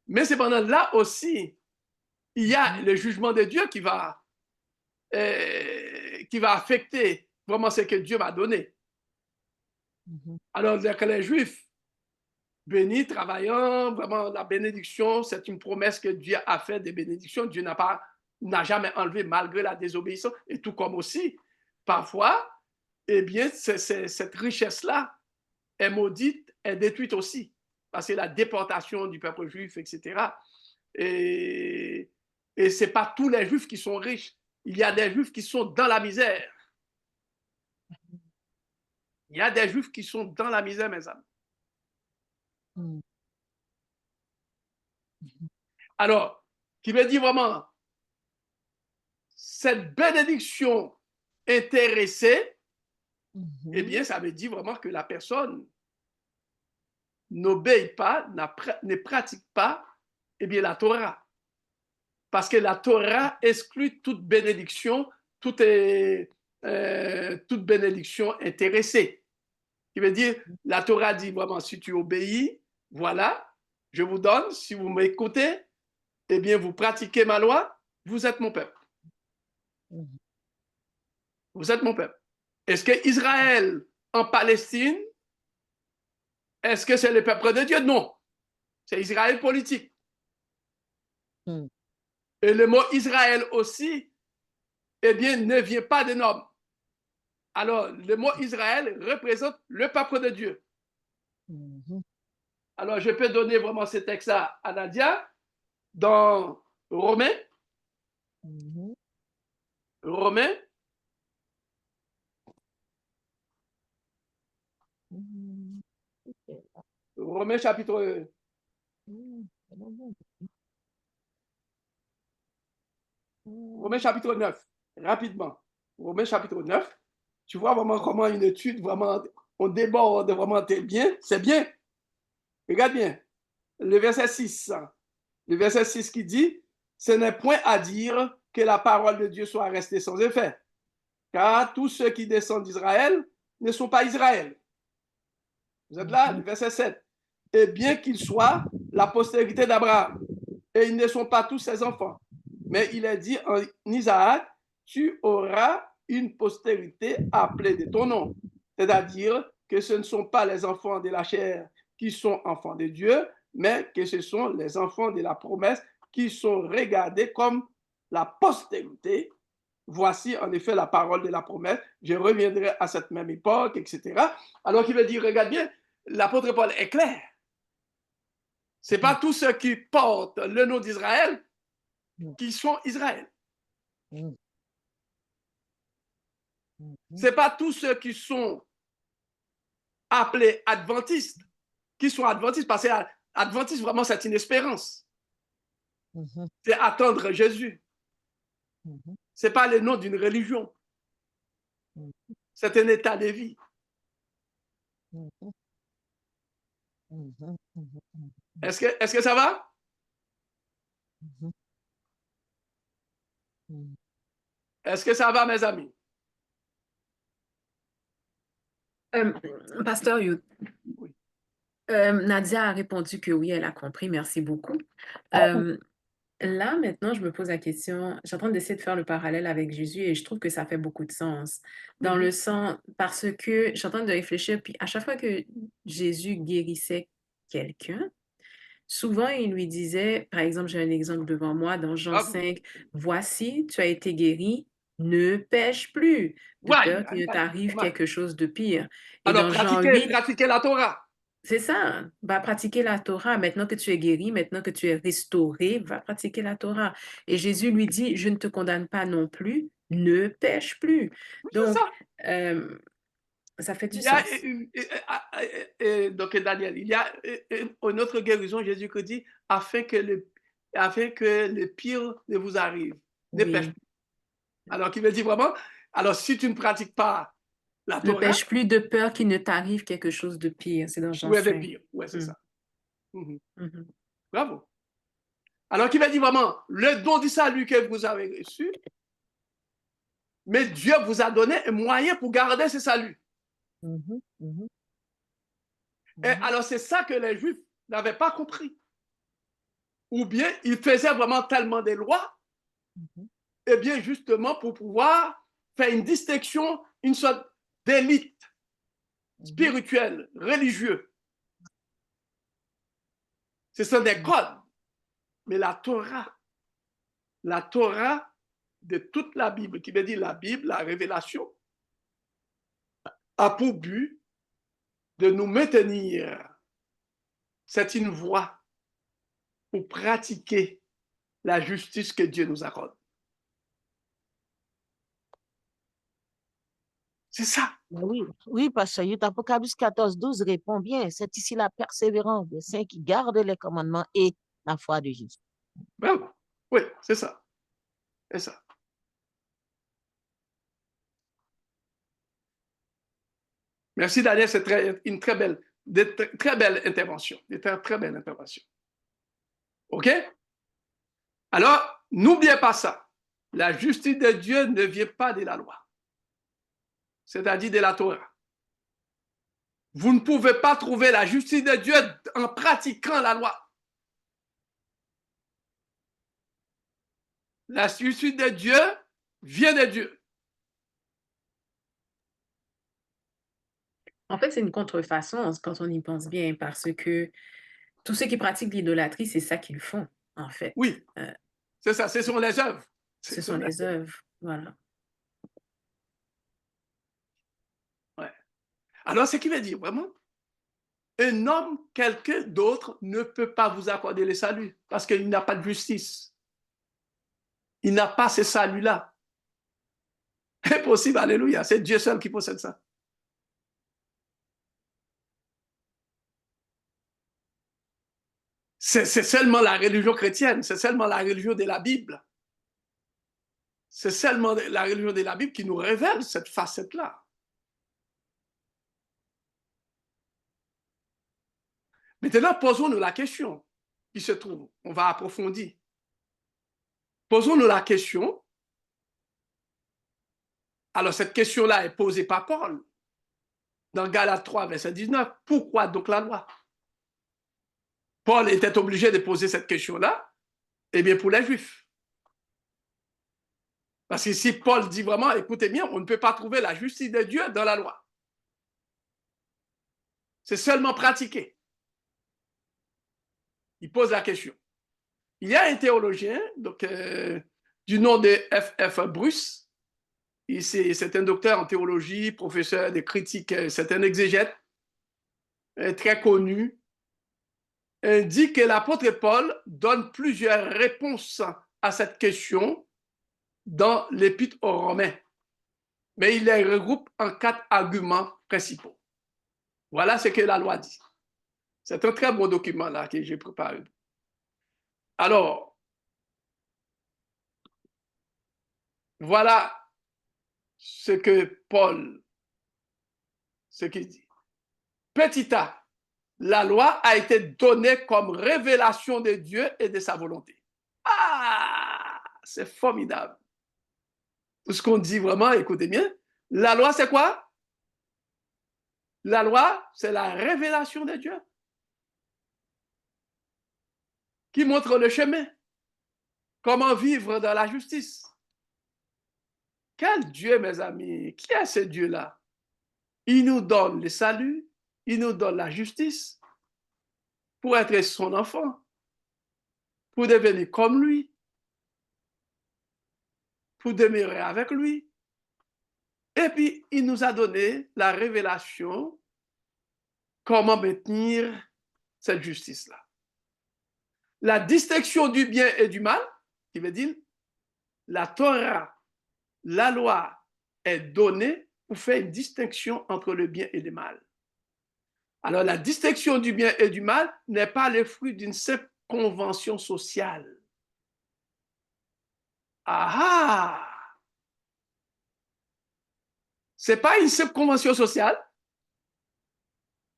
Mais cependant, là aussi, il y a le jugement de Dieu qui va affecter vraiment ce que Dieu m'a donné. Alors, les Juifs, bénis, travaillant, vraiment la bénédiction, c'est une promesse que Dieu a faite des bénédictions. Dieu n'a jamais enlevé malgré la désobéissance. Et tout comme aussi, parfois, eh bien, cette richesse-là est maudite, est détruite aussi. Parce que la déportation du peuple juif, etc. Et ce n'est pas tous les Juifs qui sont riches. Il y a des Juifs qui sont dans la misère. Il y a des Juifs qui sont dans la misère, mes amis. Alors, qui veut dire vraiment, cette bénédiction intéressée, Mhm. eh bien, ça veut dire vraiment que la personne n'obéit pas, ne pratique pas, eh bien, la Torah. Parce que la Torah exclut toute bénédiction, toute bénédiction intéressée. Qui veut dire, la Torah dit vraiment, si tu obéis, voilà, je vous donne, si vous m'écoutez, eh bien, vous pratiquez ma loi, vous êtes mon peuple. Vous êtes mon peuple. Est-ce que Israël en Palestine, est-ce que c'est le peuple de Dieu? Non. C'est Israël politique. Mm. Et le mot Israël aussi, eh bien, ne vient pas des noms. Alors, le mot Israël représente le peuple de Dieu. Mhm. Alors, je peux donner vraiment ce texte-là à Nadia dans Romains. Mhm. Romains, Mhm. Romains chapitre, Romains chapitre 9, rapidement. Romains chapitre 9. Tu vois vraiment comment une étude, vraiment, on déborde vraiment bien. C'est bien. Regarde bien. Le verset 6. Le verset 6 qui dit, ce n'est point à dire que la parole de Dieu soit restée sans effet. Car tous ceux qui descendent d'Israël ne sont pas Israël. Vous êtes là, le verset 7. Et bien qu'ils soient la postérité d'Abraham, et ils ne sont pas tous ses enfants. Mais il est dit en Isaac, tu auras une postérité appelée de ton nom. C'est-à-dire que ce ne sont pas les enfants de la chair qui sont enfants de Dieu, mais que ce sont les enfants de la promesse qui sont regardés comme la postérité. Voici en effet la parole de la promesse. Je reviendrai à cette même époque, etc. Alors qu'il veut dire, regarde bien, l'apôtre Paul est clair. Ce n'est pas tous ceux qui portent le nom d'Israël qui sont Israël. Mhm. Ce n'est pas tous ceux qui sont appelés adventistes qui sont adventistes, parce que adventiste, vraiment, c'est une espérance. Mhm. C'est attendre Jésus. Mhm. Ce n'est pas le nom d'une religion. C'est un état de vie. Mhm. Mhm. Mhm. Est-ce que ça va? Mhm. Mhm. Est-ce que ça va, mes amis? Pasteur Youth, Oui. Nadia a répondu que oui, elle a compris. Merci beaucoup. Là, maintenant, je me pose la question, je suis en train d'essayer de faire le parallèle avec Jésus et je trouve que ça fait beaucoup de sens. Dans le sens, parce que je suis en train de réfléchir, puis à chaque fois que Jésus guérissait quelqu'un, souvent il lui disait, par exemple, j'ai un exemple devant moi, dans Jean Bravo. 5, voici, tu as été guéri, ne pêche plus, de Ouais, peur qu'il ne t'arrive ouais. quelque chose de pire. Et Alors, dans Jean 8, pratiquez la Torah. c'est ça, va pratiquer la Torah. Maintenant que tu es guéri, maintenant que tu es restauré, va pratiquer la Torah. Et Jésus lui dit, je ne te condamne pas non plus, ne pêche plus. Oui, Donc, c'est ça. ça fait du Il y a, sens. donc Daniel, il y a une autre guérison, Jésus qui dit, afin que le pire ne vous arrive. Ne pêche Oui. plus. Alors, qui veut dire vraiment, alors si tu ne pratiques pas la Ne Torah, pêche plus de peur qu'il ne t'arrive quelque chose de pire. C'est dans Jean ou est de 5. pire. Ouais, c'est ça. Mhm. Mhm. Bravo. Alors, qui veut dire vraiment, le don du salut que vous avez reçu, mais Dieu vous a donné un moyen pour garder ce salut. Mhm. Mhm. Et alors, c'est ça que les Juifs n'avaient pas compris. Ou bien, ils faisaient vraiment tellement des lois, et bien, justement, pour pouvoir faire une distinction, une sorte d'élite spirituelle, religieuse. Ce sont des codes. Mais la Torah de toute la Bible, qui veut dire la Bible, la révélation, a pour but de nous maintenir. C'est une voie pour pratiquer la justice que Dieu nous accorde. C'est ça. Oui, oui, parce que Apocalypse 14:12 répond bien. C'est ici la persévérance des saints qui gardent les commandements et la foi de Jésus. Bravo. Oui, c'est ça. C'est ça. Merci Daniel, c'est une très belle intervention. Très belle intervention. OK? Alors, n'oubliez pas ça. La justice de Dieu ne vient pas de la loi, c'est-à-dire de la Torah. Vous ne pouvez pas trouver la justice de Dieu en pratiquant la loi. La justice de Dieu vient de Dieu. En fait, c'est une contrefaçon quand on y pense bien, parce que tous ceux qui pratiquent l'idolâtrie, c'est ça qu'ils font, en fait. Oui, c'est ça, ce sont les œuvres. Ce sont les œuvres, voilà. Ouais. Alors, ce qui veut dire vraiment, un homme, quelqu'un d'autre, ne peut pas vous accorder le salut parce qu'il n'a pas de justice. Il n'a pas ce salut-là. Impossible, alléluia. C'est Dieu seul qui possède ça. C'est seulement la religion chrétienne, c'est seulement la religion de la Bible. C'est seulement la religion de la Bible qui nous révèle cette facette-là. Maintenant, posons-nous la question qui se trouve. On va approfondir. Posons-nous la question. Alors, cette question-là est posée par Paul dans Galates 3, verset 19. Pourquoi donc la loi? Paul était obligé de poser cette question-là, eh bien, pour les Juifs. Parce que si Paul dit vraiment, écoutez bien, on ne peut pas trouver la justice de Dieu dans la loi. C'est seulement pratiqué. Il pose la question. Il y a un théologien donc, du nom de F.F. Bruce. C'est un docteur en théologie, professeur de critique, c'est un exégète très connu. Il dit que l'apôtre Paul donne plusieurs réponses à cette question dans l'Épître aux Romains. Mais il les regroupe en 4 arguments principaux. Voilà ce que la loi dit. C'est un très bon document là que j'ai préparé. Alors, voilà ce que Paul, ce qu'il dit. Petit a, la loi a été donnée comme révélation de Dieu et de sa volonté. Ah, c'est formidable. Tout ce qu'on dit vraiment, écoutez bien. La loi, c'est quoi? La loi, c'est la révélation de Dieu qui montre le chemin. Comment vivre dans la justice. Quel Dieu, mes amis? Qui est ce Dieu-là? Il nous donne le salut, il nous donne la justice pour être son enfant, pour devenir comme lui, pour demeurer avec lui. Et puis, il nous a donné la révélation comment maintenir cette justice-là. La distinction du bien et du mal, qui veut dire la Torah, la loi est donnée pour faire une distinction entre le bien et le mal. Alors, la distinction du bien et du mal n'est pas le fruit d'une simple convention sociale. Ah! Ce n'est pas une simple convention sociale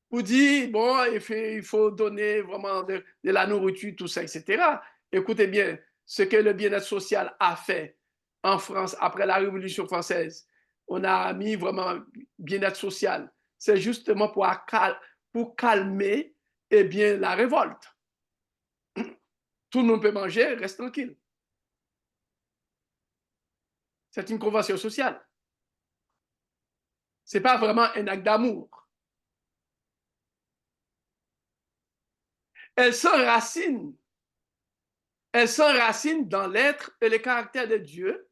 pour dire, bon, il faut donner vraiment de la nourriture, tout ça, etc. Écoutez bien, ce que le bien-être social a fait en France après la Révolution française, on a mis vraiment bien-être social. C'est justement pour calmer eh bien, la révolte. Tout le monde peut manger, reste tranquille. C'est une convention sociale. Ce n'est pas vraiment un acte d'amour. Elle s'enracine dans l'être et le caractère de Dieu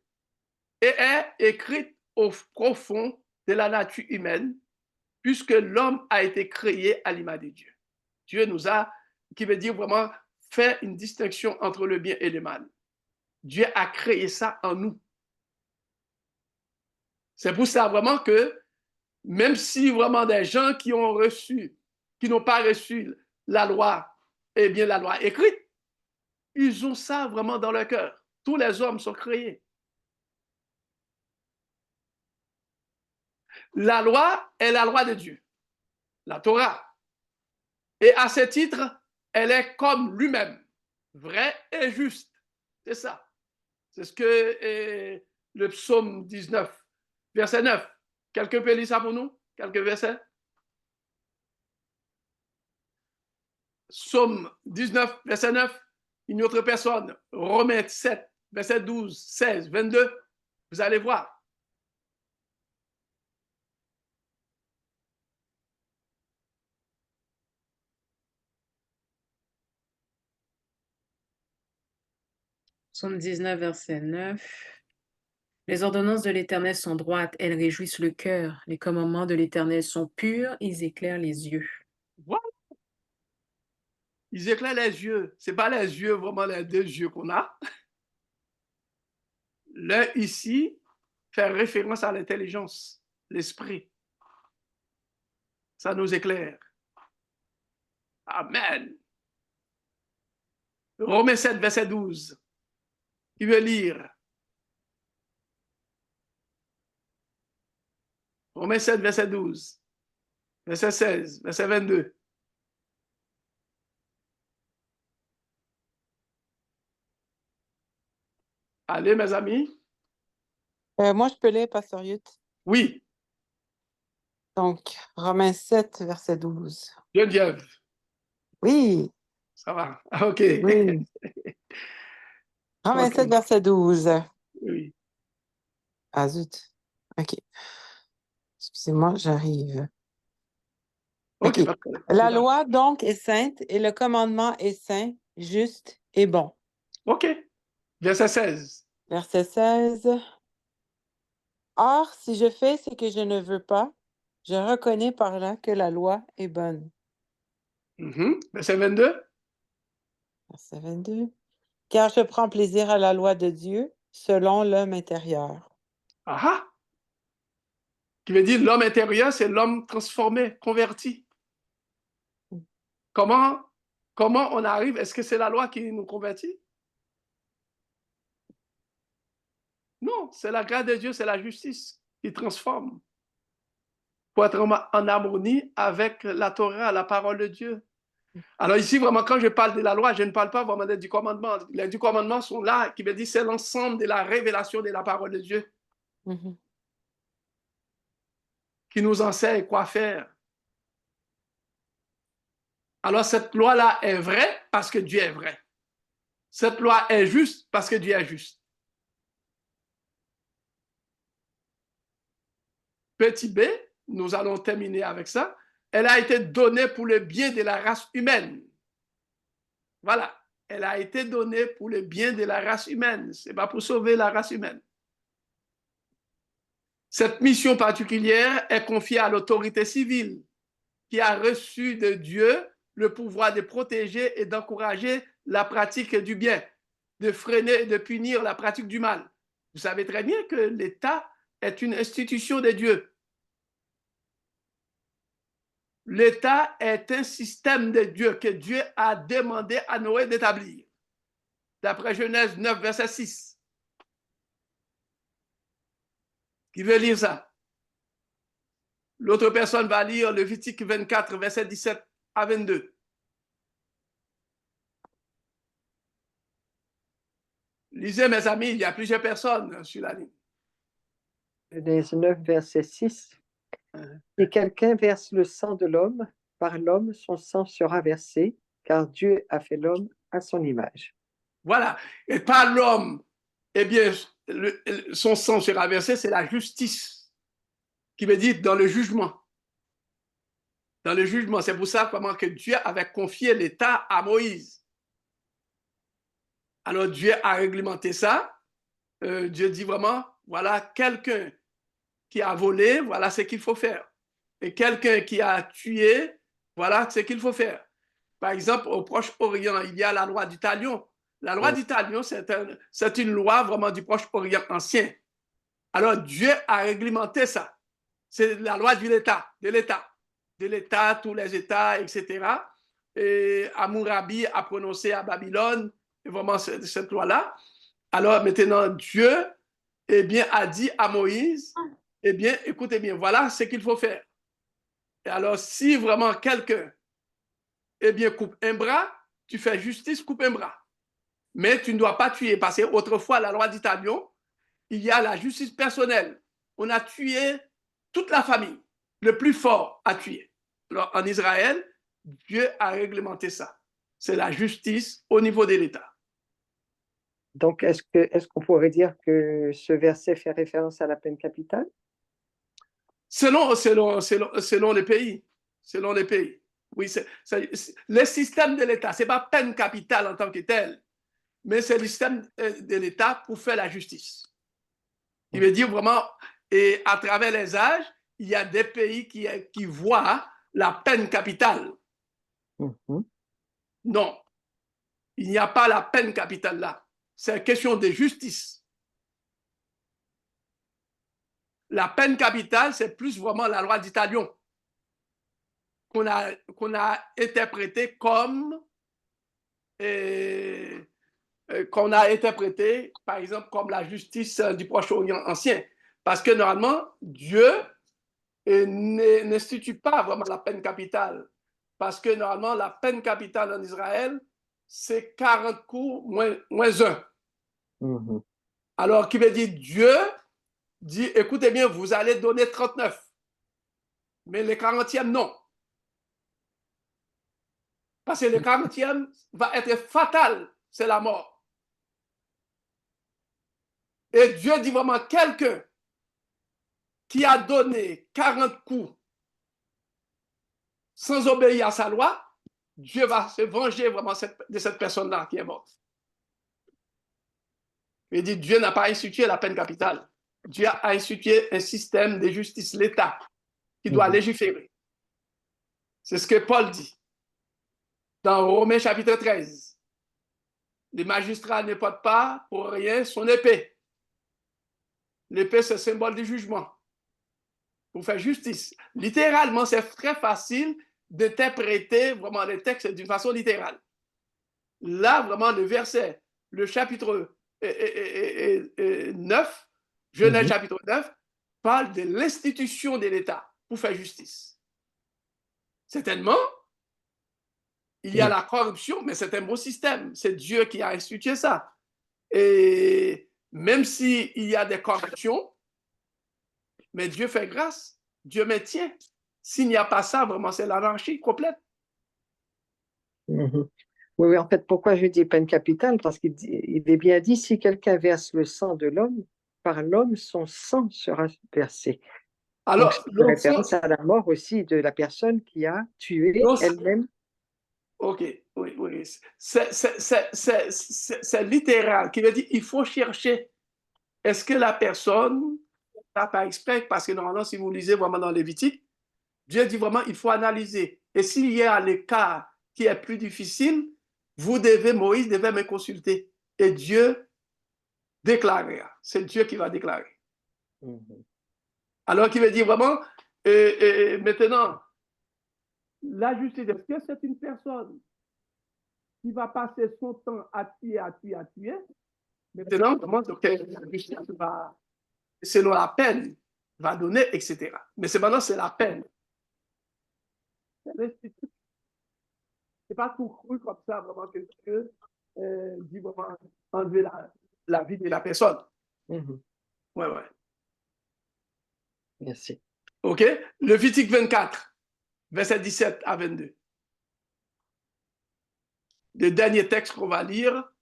et est écrite au profond de la nature humaine, puisque l'homme a été créé à l'image de Dieu. Dieu nous a, qui veut dire vraiment faire une distinction entre le bien et le mal. Dieu a créé ça en nous. C'est pour ça vraiment que même si vraiment des gens qui n'ont pas reçu la loi, eh bien la loi écrite, ils ont ça vraiment dans leur cœur. Tous les hommes sont créés. La loi est la loi de Dieu. la Torah. Et à ce titre, elle est comme lui-même, vraie et juste. C'est ça. C'est ce que le psaume 19, verset 9. Quelqu'un peut lire ça pour nous? Quelques versets? Psaume 19, verset 9. Une autre personne, Romains 7, verset 12, 16, 22. Vous allez voir. Psaume 19, verset 9. Les ordonnances de l'Éternel sont droites, elles réjouissent le cœur. Les commandements de l'Éternel sont purs, ils éclairent les yeux. Voilà. Ils éclairent les yeux. Ce n'est pas les yeux, vraiment les deux yeux qu'on a. L'un ici fait référence à l'intelligence, l'esprit. Ça nous éclaire. Amen. Romains 7, verset 12. Qui veut lire? Romains 7, verset 12. Verset 16, verset 22. Allez, mes amis. Moi, je peux lire, Pasteur Yut. Oui, Donc, Romains 7, verset 12. Geneviève. Oui, Ça va. Ah, OK. oui. Romains OK. 7, verset 12. Oui. Ah, zut. OK. Excusez-moi, j'arrive. OK. OK. pas de problème. La loi, donc, est sainte et le commandement est saint, juste et bon. OK. Verset 16. Verset 16. Or, si je fais ce que je ne veux pas, je reconnais par là que la loi est bonne. Verset 22. Verset 22. Car je prends plaisir à la loi de Dieu selon l'homme intérieur. Ah ah. Qui veut dire l'homme intérieur, c'est l'homme transformé, converti. Comment on arrive? Est-ce que c'est la loi qui nous convertit? Non, c'est la grâce de Dieu, c'est la justice qui transforme pour être en harmonie avec la Torah, la parole de Dieu. Alors ici, vraiment, quand je parle de la loi, je ne parle pas vraiment des 10 commandements. Les 10 commandements sont là, qui veut dire c'est l'ensemble de la révélation de la parole de Dieu qui nous enseigne quoi faire. Alors cette loi-là est vraie parce que Dieu est vrai. Cette loi est juste parce que Dieu est juste. Petit b, nous allons terminer avec ça. Elle a été donnée pour le bien de la race humaine. Voilà. Elle a été donnée pour le bien de la race humaine. Ce n'est pas pour sauver la race humaine. Cette mission particulière est confiée à l'autorité civile qui a reçu de Dieu le pouvoir de protéger et d'encourager la pratique du bien, de freiner et de punir la pratique du mal. Vous savez très bien que l'État est une institution de Dieu. L'État est un système de Dieu que Dieu a demandé à Noé d'établir. D'après Genèse 9, verset 6. Qui veut lire ça? L'autre personne va lire Lévitique 24, verset 17 à 22. Lisez, mes amis, il y a plusieurs personnes sur la ligne. Genèse 9, verset 6. Si quelqu'un verse le sang de l'homme, par l'homme, son sang sera versé, car Dieu a fait l'homme à son image. Voilà. Et par l'homme, eh bien, son sang sera versé, c'est la justice, qui veut dire dans le jugement. Dans le jugement, c'est pour ça comment que Dieu avait confié l'État à Moïse. Alors Dieu a réglementé ça. Dieu dit vraiment, voilà, quelqu'un qui a volé, voilà ce qu'il faut faire. Et quelqu'un qui a tué, voilà ce qu'il faut faire. Par exemple, au Proche-Orient, il y a la loi du talion. La loi du talion, c'est une loi vraiment du Proche-Orient ancien. Alors Dieu a réglementé ça. C'est la loi de l'État, tous les États, etc. Et Hammurabi a prononcé à Babylone, vraiment cette loi-là. Alors maintenant, Dieu eh bien, a dit à Moïse, eh bien, écoutez bien, voilà ce qu'il faut faire. Et alors, si vraiment quelqu'un, eh bien, coupe un bras, tu fais justice, coupe un bras. Mais tu ne dois pas tuer, parce qu'autrefois, la loi d'Italie, il y a la justice personnelle. On a tué toute la famille. Le plus fort a tué. Alors, en Israël, Dieu a réglementé ça. C'est la justice au niveau de l'État. Donc, est-ce qu'on pourrait dire que ce verset fait référence à la peine capitale? Selon les pays. Selon les pays. Oui, le système de l'État, ce n'est pas peine capitale en tant que tel, mais c'est le système de l'État pour faire la justice. Il veut dire vraiment, et à travers les âges, il y a des pays qui voient la peine capitale. Non, il n'y a pas la peine capitale là. C'est une question de justice. La peine capitale, c'est plus vraiment la loi d'Italion qu'on a interprétée comme qu'on a interprété, par exemple, comme la justice du Proche-Orient ancien. Parce que normalement, Dieu n'institue pas vraiment la peine capitale. Parce que normalement, la peine capitale en Israël, c'est 40 coups moins 1. Alors, qui veut dire Dieu dit, écoutez bien, vous allez donner 39. Mais le 40e, non. Parce que le 40e va être fatal, c'est la mort. Et Dieu dit vraiment, quelqu'un qui a donné 40 coups sans obéir à sa loi, Dieu va se venger vraiment de cette personne-là qui est morte. Il dit, Dieu n'a pas institué la peine capitale. Dieu a institué un système de justice, l'État, qui doit légiférer. C'est ce que Paul dit dans Romains chapitre 13. Les magistrats ne portent pas pour rien son épée. L'épée, c'est le symbole du jugement. Pour faire justice. Littéralement, c'est très facile d'interpréter vraiment les textes d'une façon littérale. Là, vraiment, le verset, le chapitre 9, Genèse chapitre 9, parle de l'institution de l'État pour faire justice. Certainement, il y a la corruption, mais c'est un beau système. C'est Dieu qui a institué ça. Et même s'il y a des corruptions, mais Dieu fait grâce, Dieu maintient. S'il n'y a pas ça, vraiment, c'est l'anarchie complète. Oui, en fait, pourquoi je dis peine capitale? Parce qu'il est bien dit, si quelqu'un verse le sang de l'homme, par l'homme, son sang sera versé. Alors, c'est référence à la mort aussi de la personne qui a tué elle-même. Ok, oui. C'est littéral, qui veut dire il faut chercher. Est-ce que la personne n'a pas exprès? Parce que normalement, si vous lisez vraiment dans Lévitique, Dieu dit vraiment il faut analyser. Et s'il y a le cas qui est plus difficile, Moïse devait me consulter. Et Dieu déclarera. C'est Dieu qui va déclarer. Alors, qui veut dire vraiment, maintenant, la justice, est-ce que c'est une personne qui va passer son temps à tuer? Maintenant, comment la justice va, selon la peine, va donner, etc. Mais maintenant, c'est la peine. C'est pas tout cru comme ça, vraiment, que Dieu dit vraiment enlever la vie de la personne. Ouais. Merci. OK? Lévitique 24, verset 17 à 22. Le dernier texte qu'on va lire,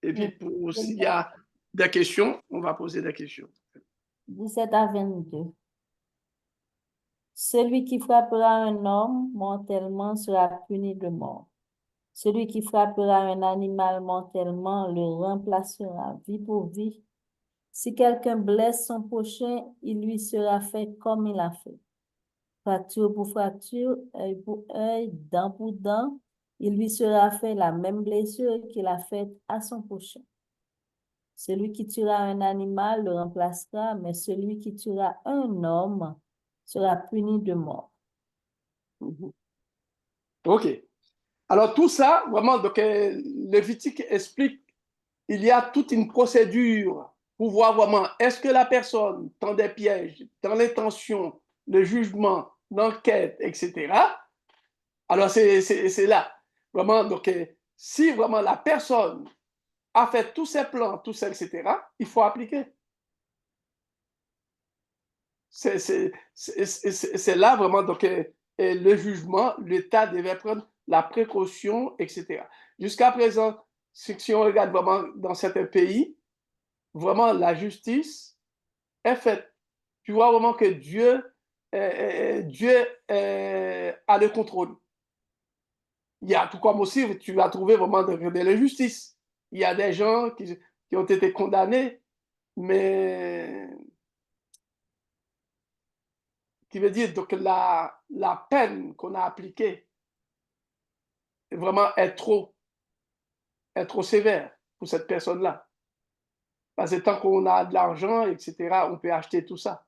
et puis s'il y a des questions, on va poser des questions. 17 à 22. Celui qui frappera un homme mortellement sera puni de mort. Celui qui frappera un animal mortellement le remplacera vie pour vie. Si quelqu'un blesse son prochain, il lui sera fait comme il a fait. Fracture pour fracture, œil pour œil, dent pour dent, il lui sera fait la même blessure qu'il a faite à son prochain. Celui qui tuera un animal le remplacera, mais celui qui tuera un homme sera puni de mort. OK. Alors, tout ça, vraiment, donc, Lévitique explique, il y a toute une procédure pour voir vraiment, est-ce que la personne tend des pièges dans l'intention, le jugement, enquête, etc. Alors, c'est là. Vraiment, donc, si vraiment la personne a fait tous ses plans, tout ça, etc., il faut appliquer. C'est là vraiment, donc, le jugement, l'État devait prendre la précaution, etc. Jusqu'à présent, si on regarde vraiment dans certains pays, vraiment la justice est faite. Tu vois vraiment que Dieu a le contrôle. Il y a tout comme aussi, tu vas trouver vraiment de l'injustice. Il y a des gens qui ont été condamnés, mais qui veut dire donc la peine qu'on a appliquée vraiment est trop sévère pour cette personne-là. Parce que tant qu'on a de l'argent, etc., on peut acheter tout ça.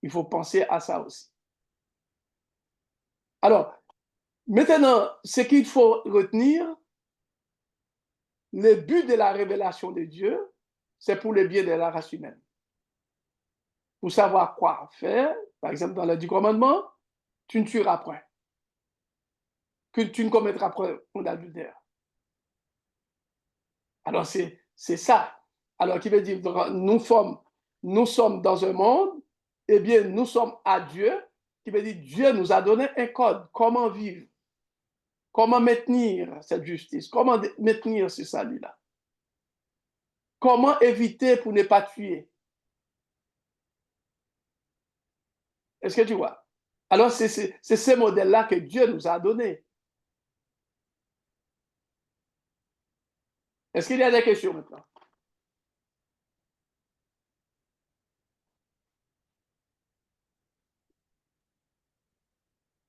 Il faut penser à ça aussi. Alors, maintenant, ce qu'il faut retenir, le but de la révélation de Dieu, c'est pour le bien de la race humaine. Pour savoir quoi faire, par exemple, dans les 10 commandements, tu ne tueras point, que tu ne commettras point d'adultère. Alors, c'est ça. Alors, qui veut dire, nous sommes dans un monde, eh bien, nous sommes à Dieu, qui veut dire, Dieu nous a donné un code, comment vivre, comment maintenir cette justice, comment maintenir ce salut-là, comment éviter pour ne pas tuer. Est-ce que tu vois? Alors, c'est ce modèle-là que Dieu nous a donné. Est-ce qu'il y a des questions maintenant?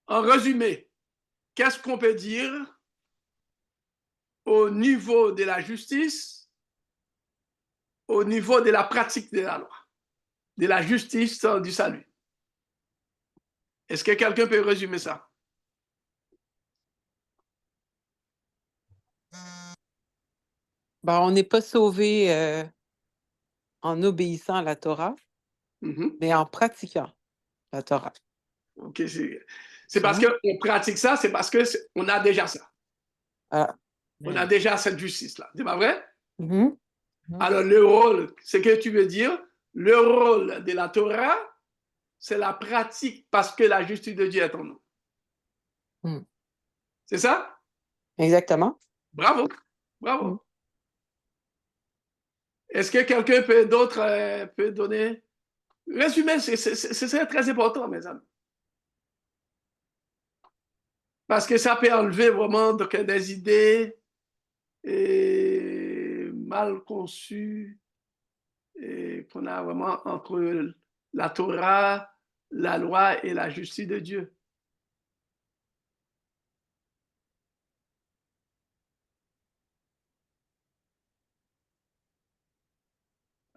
En résumé, qu'est-ce qu'on peut dire au niveau de la justice, au niveau de la pratique de la loi, de la justice du salut? Est-ce que quelqu'un peut résumer ça? Ben, on n'est pas sauvé en obéissant à la Torah, mais en pratiquant la Torah. Ok, c'est parce qu'on pratique ça, c'est parce qu'on a déjà ça. Ah. On a déjà cette justice-là. C'est pas vrai? Mm-hmm. Alors, le rôle, ce que tu veux dire, le rôle de la Torah, c'est la pratique parce que la justice de Dieu est en nous. Mm. C'est ça? Exactement. Bravo. Bravo. Mm. Est-ce que quelqu'un d'autre peut donner? Résumé, c'est très important, mes amis. Parce que ça peut enlever vraiment donc, des idées mal conçues qu'on a vraiment entre la Torah, la loi et la justice de Dieu.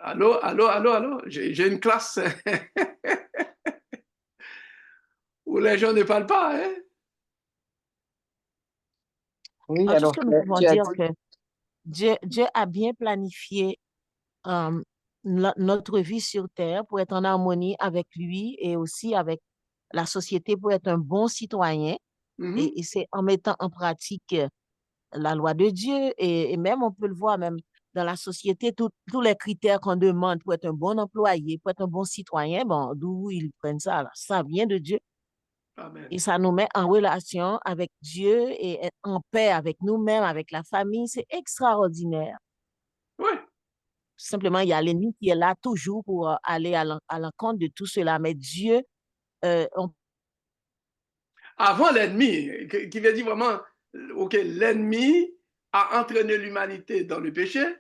Allô, allô, allô, allô, j'ai une classe où les gens ne parlent pas, hein? Oui, Tout alors, ce que nous pouvons tu as dire dit, que Dieu a bien planifié notre vie sur Terre pour être en harmonie avec lui et aussi avec la société pour être un bon citoyen. Et c'est en mettant en pratique la loi de Dieu et même on peut le voir même dans la société, tous les critères qu'on demande pour être un bon employé, pour être un bon citoyen, bon, d'où ils prennent ça? Là? Ça vient de Dieu. Amen. Et ça nous met en relation avec Dieu et en paix avec nous-mêmes, avec la famille. C'est extraordinaire. Oui. Simplement, il y a l'ennemi qui est là toujours pour aller à l'encontre de tout cela. Mais Dieu, avant l'ennemi, qui veut dire vraiment, ok, l'ennemi a entraîné l'humanité dans le péché,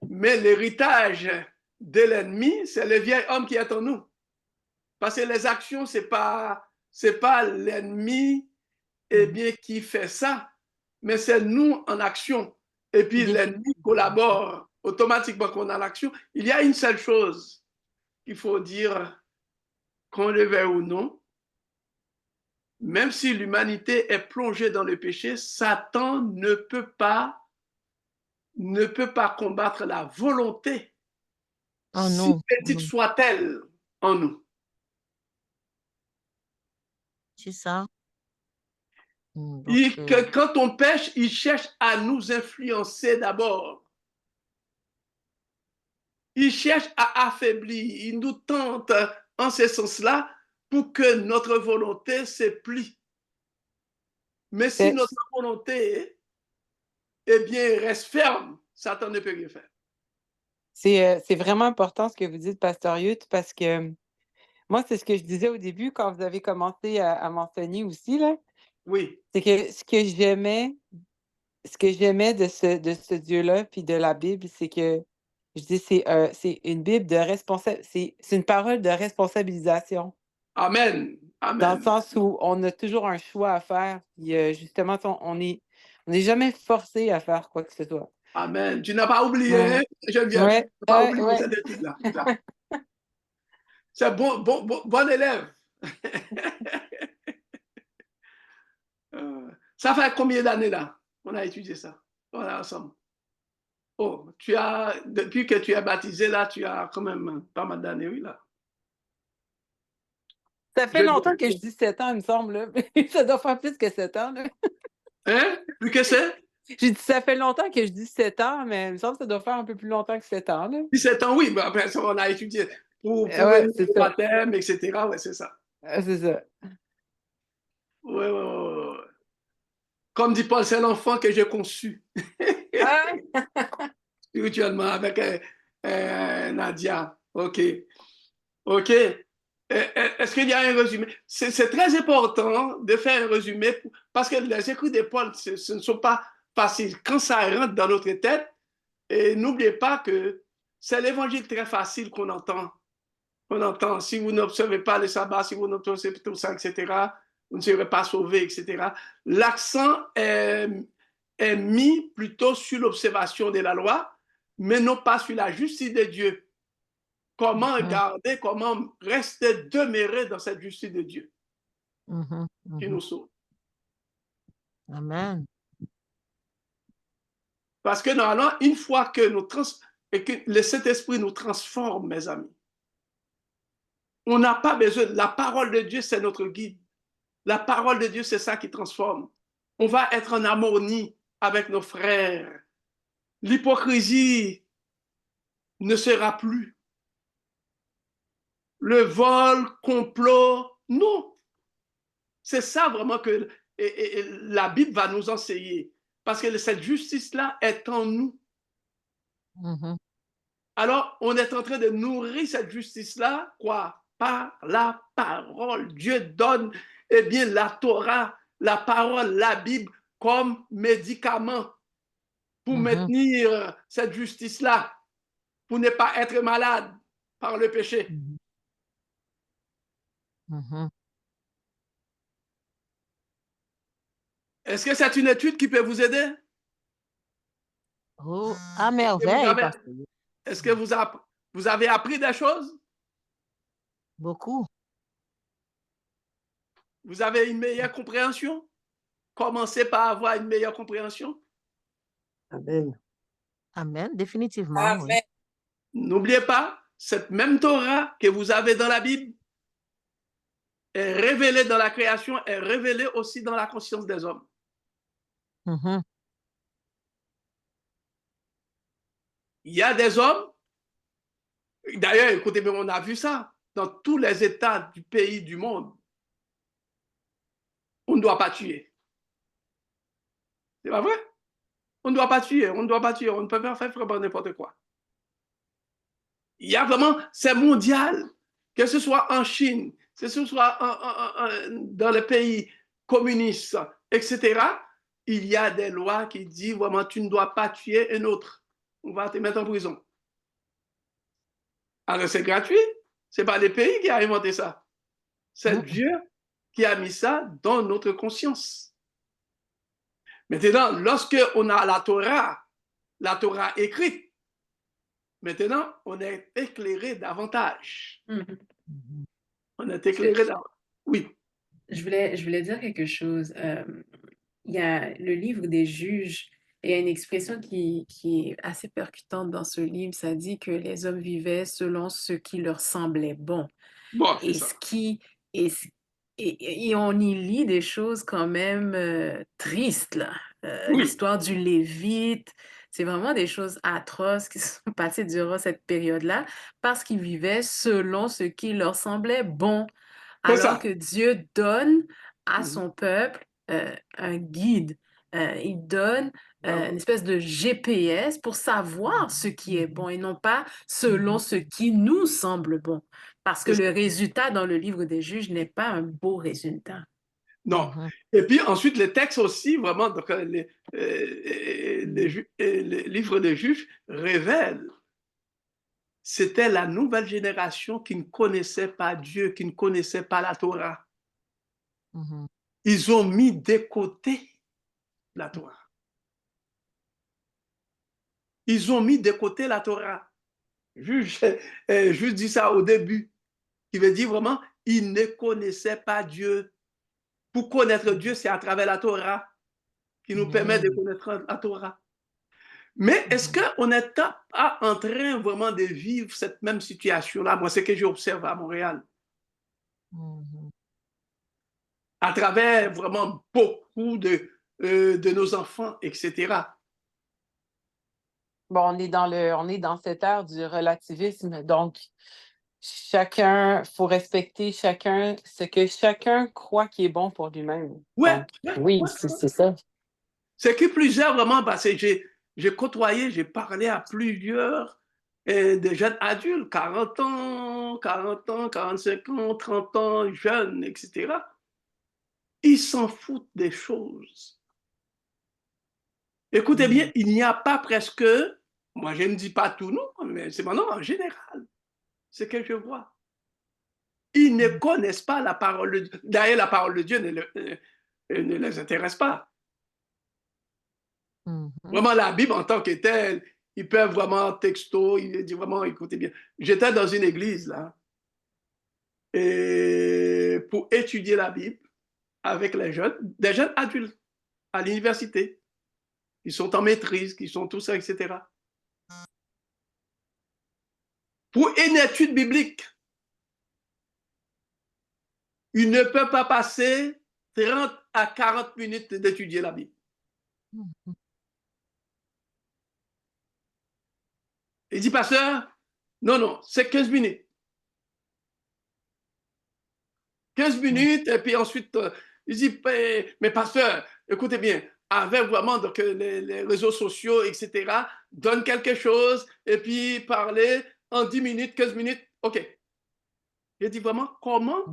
mais l'héritage de l'ennemi, c'est le vieil homme qui est en nous. Parce que les actions, c'est pas l'ennemi bien, qui fait ça, mais c'est nous en action. Et puis l'ennemi collabore automatiquement qu'on a l'action. Il y a une seule chose qu'il faut dire, qu'on le veuille ou non, même si l'humanité est plongée dans le péché, Satan ne peut pas combattre la volonté, si petite soit-elle, en nous. C'est ça. Donc, Quand on pêche, il cherche à nous influencer d'abord. Il cherche à affaiblir, il nous tente en ce sens-là pour que notre volonté se plie. Mais si notre volonté, eh bien, reste ferme, Satan ne peut rien faire. C'est vraiment important ce que vous dites, Pasteur Youth, parce que moi, c'est ce que je disais au début quand vous avez commencé à m'enseigner aussi, là. Oui. C'est que ce que j'aimais de ce Dieu-là, puis de la Bible, c'est que je dis c'est une Bible de c'est une parole de responsabilisation. Amen. Amen. Dans le sens où on a toujours un choix à faire. Puis justement, on n'est jamais forcé à faire quoi que ce soit. Amen. Tu n'as pas oublié, Geneviève, tu n'as pas oublié cette étude-là. C'est bon élève. Ça fait combien d'années là on a étudié ça? On est ensemble. Oh, depuis que tu es baptisé là, tu as quand même pas mal d'années, oui là. Ça fait longtemps que je dis 7 ans, il me semble. Là. Ça doit faire plus que 7 ans. Là. Hein? Plus que c'est? J'ai dit, ça fait longtemps que je dis 7 ans, mais il me semble que ça doit faire un peu plus longtemps que 7 ans. Là. 7 ans, oui. Ben, après, on a étudié pour le baptême, etc. Ouais, c'est ça. C'est ça. Oui. Comme dit Paul, c'est l'enfant que j'ai conçu. Spirituellement, avec Nadia. OK. Est-ce qu'il y a un résumé? C'est très important de faire un résumé parce que les écrits de Paul, ce ne sont pas faciles. Quand ça rentre dans notre tête, et n'oubliez pas que c'est l'évangile très facile qu'on entend. On entend, si vous n'observez pas le sabbat, si vous n'observez pas tout ça, etc., vous ne serez pas sauvés, etc. L'accent est mis plutôt sur l'observation de la loi, mais non pas sur la justice de Dieu. Comment garder, comment rester demeuré dans cette justice de Dieu qui nous sauve. Amen. Parce que normalement, une fois que le Saint-Esprit nous transforme, mes amis, on n'a pas besoin. La parole de Dieu, c'est notre guide. La parole de Dieu, c'est ça qui transforme. On va être en harmonie avec nos frères. L'hypocrisie ne sera plus. Le vol, complot, non. C'est ça vraiment que la Bible va nous enseigner. Parce que cette justice-là est en nous. Alors, on est en train de nourrir cette justice-là, quoi? Par la parole. Dieu donne, eh bien, la Torah, la parole, la Bible, comme médicament pour maintenir cette justice-là, pour ne pas être malade par le péché. Est-ce que c'est une étude qui peut vous aider? Oh, à merveille. Est-ce que vous avez appris des choses? Beaucoup. Vous avez une meilleure compréhension? Commencez par avoir une meilleure compréhension. Amen. Amen, définitivement. Amen. Oui. N'oubliez pas, cette même Torah que vous avez dans la Bible est révélée dans la création, est révélée aussi dans la conscience des hommes. Il y a des hommes, d'ailleurs, écoutez, on a vu ça dans tous les États du pays, du monde. On ne doit pas tuer. C'est pas vrai? On ne doit pas tuer, on ne doit pas tuer, on ne peut pas faire vraiment n'importe quoi. Il y a vraiment, c'est mondial, que ce soit en Chine, que ce soit dans les pays communistes, etc. Il y a des lois qui disent vraiment tu ne dois pas tuer un autre. On va te mettre en prison. Alors c'est gratuit. Ce n'est pas les pays qui ont inventé ça. C'est Dieu qui a mis ça dans notre conscience. Maintenant, lorsque on a la Torah écrite, maintenant, on est éclairé davantage. On est éclairé davantage. Oui. Je voulais dire quelque chose. Il y a le livre des Juges, et il y a une expression qui est assez percutante dans ce livre. Ça dit que les hommes vivaient selon ce qui leur semblait bon. Bon, Et Et on y lit des choses quand même tristes, là. Oui, L'histoire du Lévite, c'est vraiment des choses atroces qui sont passées durant cette période-là parce qu'ils vivaient selon ce qui leur semblait bon, c'est alors ça. que Dieu donne à Mhm. son peuple un guide. Il donne Bravo. une espèce de GPS pour savoir ce qui est bon et non pas selon ce qui nous semble bon. Parce que C'est ça. le résultat dans le livre des juges n'est pas un beau résultat. Non. Et puis ensuite, les textes aussi, vraiment, donc, les livres des juges révèlent, c'était la nouvelle génération qui ne connaissait pas Dieu, qui ne connaissait pas la Torah. Ils ont mis de côté la Torah. Ils ont mis de côté la Torah. Je dis ça au début, qui veut dire vraiment, ils ne connaissaient pas Dieu. Pour connaître Dieu, c'est à travers la Torah qui nous permet de connaître la Torah. Mais est-ce qu'on n'est pas en train vraiment de vivre cette même situation-là? Moi, c'est ce que j'observe à Montréal. À travers vraiment beaucoup de nos enfants, etc. Bon, on est dans cette ère du relativisme, donc faut respecter chacun, ce que chacun croit qui est bon pour lui-même. Ouais, Donc, oui, c'est ça. C'est que plusieurs, vraiment, parce que j'ai côtoyé, j'ai parlé à plusieurs de jeunes adultes, 40 ans, 45 ans, 30 ans, jeunes, etc. Ils s'en foutent des choses. Écoutez bien, il n'y a pas presque, moi je ne dis pas tout, non, mais c'est maintenant en général, ce que je vois. Ils ne connaissent pas la parole de Dieu. D'ailleurs, la parole de Dieu ne les intéresse pas. Vraiment, la Bible en tant que telle, ils peuvent vraiment texto, il dit vraiment, écoutez bien. J'étais dans une église, là, et pour étudier la Bible avec les jeunes, des jeunes adultes à l'université, qui sont en maîtrise, qui sont tout ça, etc. Pour une étude biblique, ils ne peuvent pas passer 30 à 40 minutes d'étudier la Bible. Il dit, pasteur, non, c'est 15 minutes. 15 minutes, et puis ensuite, il dit, mais pasteur, écoutez bien, avec vraiment donc, les réseaux sociaux, etc., donne quelque chose, et puis parler en 10 minutes, 15 minutes, OK. Il dit vraiment, comment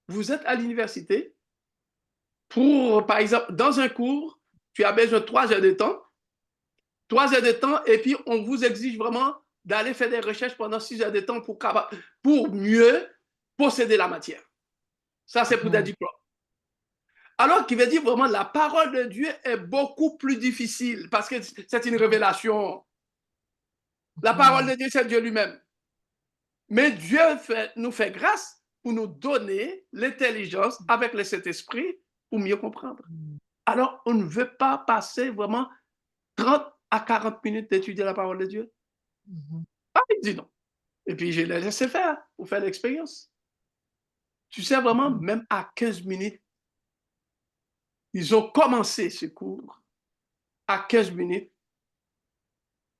vous êtes à l'université pour, par exemple, dans un cours, tu as besoin de 3 heures de temps, 3 heures de temps, et puis on vous exige vraiment d'aller faire des recherches pendant 6 heures de temps pour mieux posséder la matière. Ça, c'est pour des diplômes. Alors qu'il veut dire vraiment la parole de Dieu est beaucoup plus difficile parce que c'est une révélation. La parole de Dieu, c'est Dieu lui-même. Mais Dieu nous fait grâce pour nous donner l'intelligence avec le Saint-Esprit pour mieux comprendre. Alors, on ne veut pas passer vraiment 30 à 40 minutes d'étudier la parole de Dieu. Ah, il dit non. Et puis, je l'ai laissé faire pour faire l'expérience. Tu sais vraiment, même à 15 minutes, ils ont commencé ce cours à 15 minutes.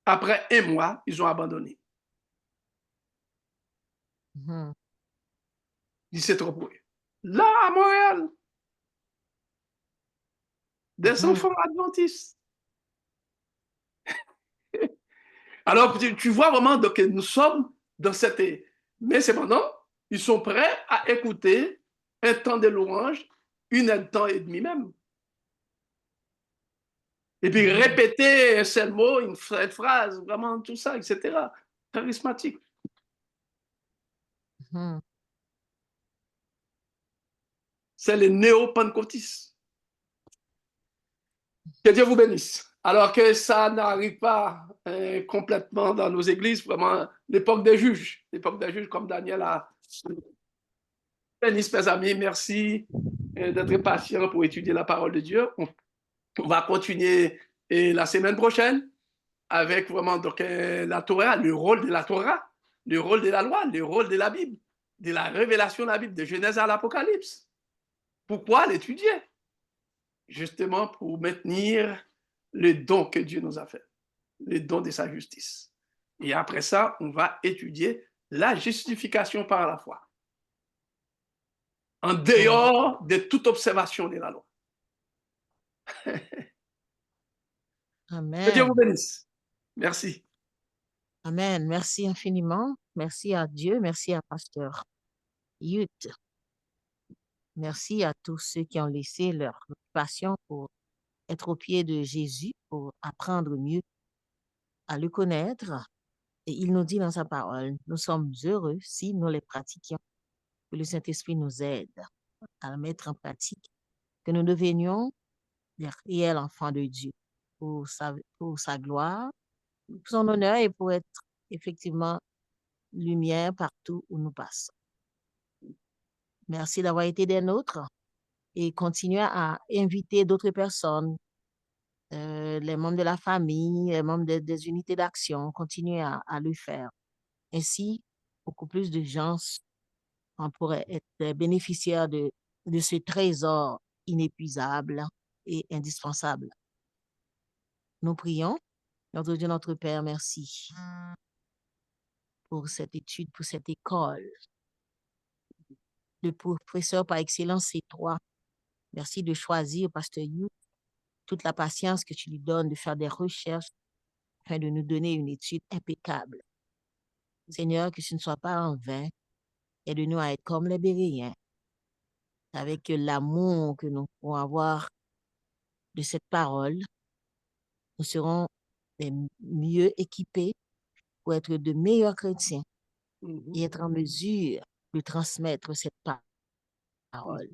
Après 1 mois, ils ont abandonné. Il s'est trop pour eux. Là, à Montréal, des enfants adventistes. Alors, tu vois vraiment que nous sommes dans cette... Mais c'est maintenant, ils sont prêts à écouter un temps de louange, un temps et demi même. Et puis répéter un seul mot, une phrase, vraiment tout ça, etc. Charismatique. C'est les néo-pentecôtistes. Que Dieu vous bénisse. Alors que ça n'arrive pas complètement dans nos églises, vraiment, l'époque des juges comme Daniel a. Bénisse, mes amis, merci d'être patient pour étudier la parole de Dieu. On va continuer la semaine prochaine avec vraiment donc, la Torah, le rôle de la Torah, le rôle de la loi, le rôle de la Bible, de la révélation de la Bible, de Genèse à l'Apocalypse. Pourquoi l'étudier? Justement pour maintenir le don que Dieu nous a fait, le don de sa justice. Et après ça, on va étudier la justification par la foi, en dehors de toute observation de la loi. Amen. Que Dieu vous bénisse. Merci. Amen. Merci infiniment. Merci à Dieu. Merci à Pasteur Youth. Merci à tous ceux qui ont laissé leur passion pour être au pied de Jésus, pour apprendre mieux à le connaître. Et il nous dit dans sa parole, nous sommes heureux si nous les pratiquions, que le Saint-Esprit nous aide à le mettre en pratique, que nous devenions des réels enfants de Dieu pour sa gloire, pour son honneur et pour être effectivement lumière partout où nous passons. Merci d'avoir été des nôtres et continuez à inviter d'autres personnes, les membres de la famille, les membres des unités d'action, continuez à le faire. Ainsi, beaucoup plus de gens on pourrait être bénéficiaires de ce trésor inépuisable et indispensable. Nous prions. Notre Dieu, notre Père, merci pour cette étude, pour cette école. Le professeur par excellence, c'est toi. Merci de choisir, Pasteur Youth, toute la patience que tu lui donnes de faire des recherches afin de nous donner une étude impeccable. Seigneur, que ce ne soit pas en vain, aide-nous à être comme les Béréens, avec l'amour que nous pouvons avoir de cette parole. Nous serons les mieux équipés pour être de meilleurs chrétiens et être en mesure de transmettre cette parole.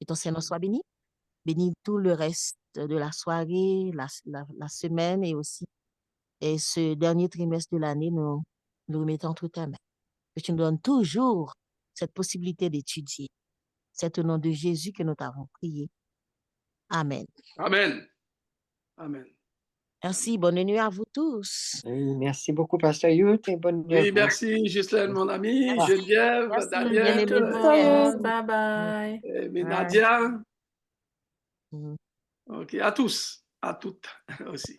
Que ton Seigneur soit béni. Bénis tout le reste de la soirée, la semaine et aussi et ce dernier trimestre de l'année, nous remettons entre ta main. Que tu nous donnes toujours cette possibilité d'étudier. C'est au nom de Jésus que nous t'avons prié. Amen. Amen. Amen. Merci, bonne nuit à vous tous. Merci beaucoup, Pasteur Youth, et bonne nuit à Oui, vous. merci, Ghislaine, mon ami, Merci. Geneviève, Merci, Daniel, bien-aimé Bye frère. bye. Nadia. Mhm. OK, à tous, à toutes aussi.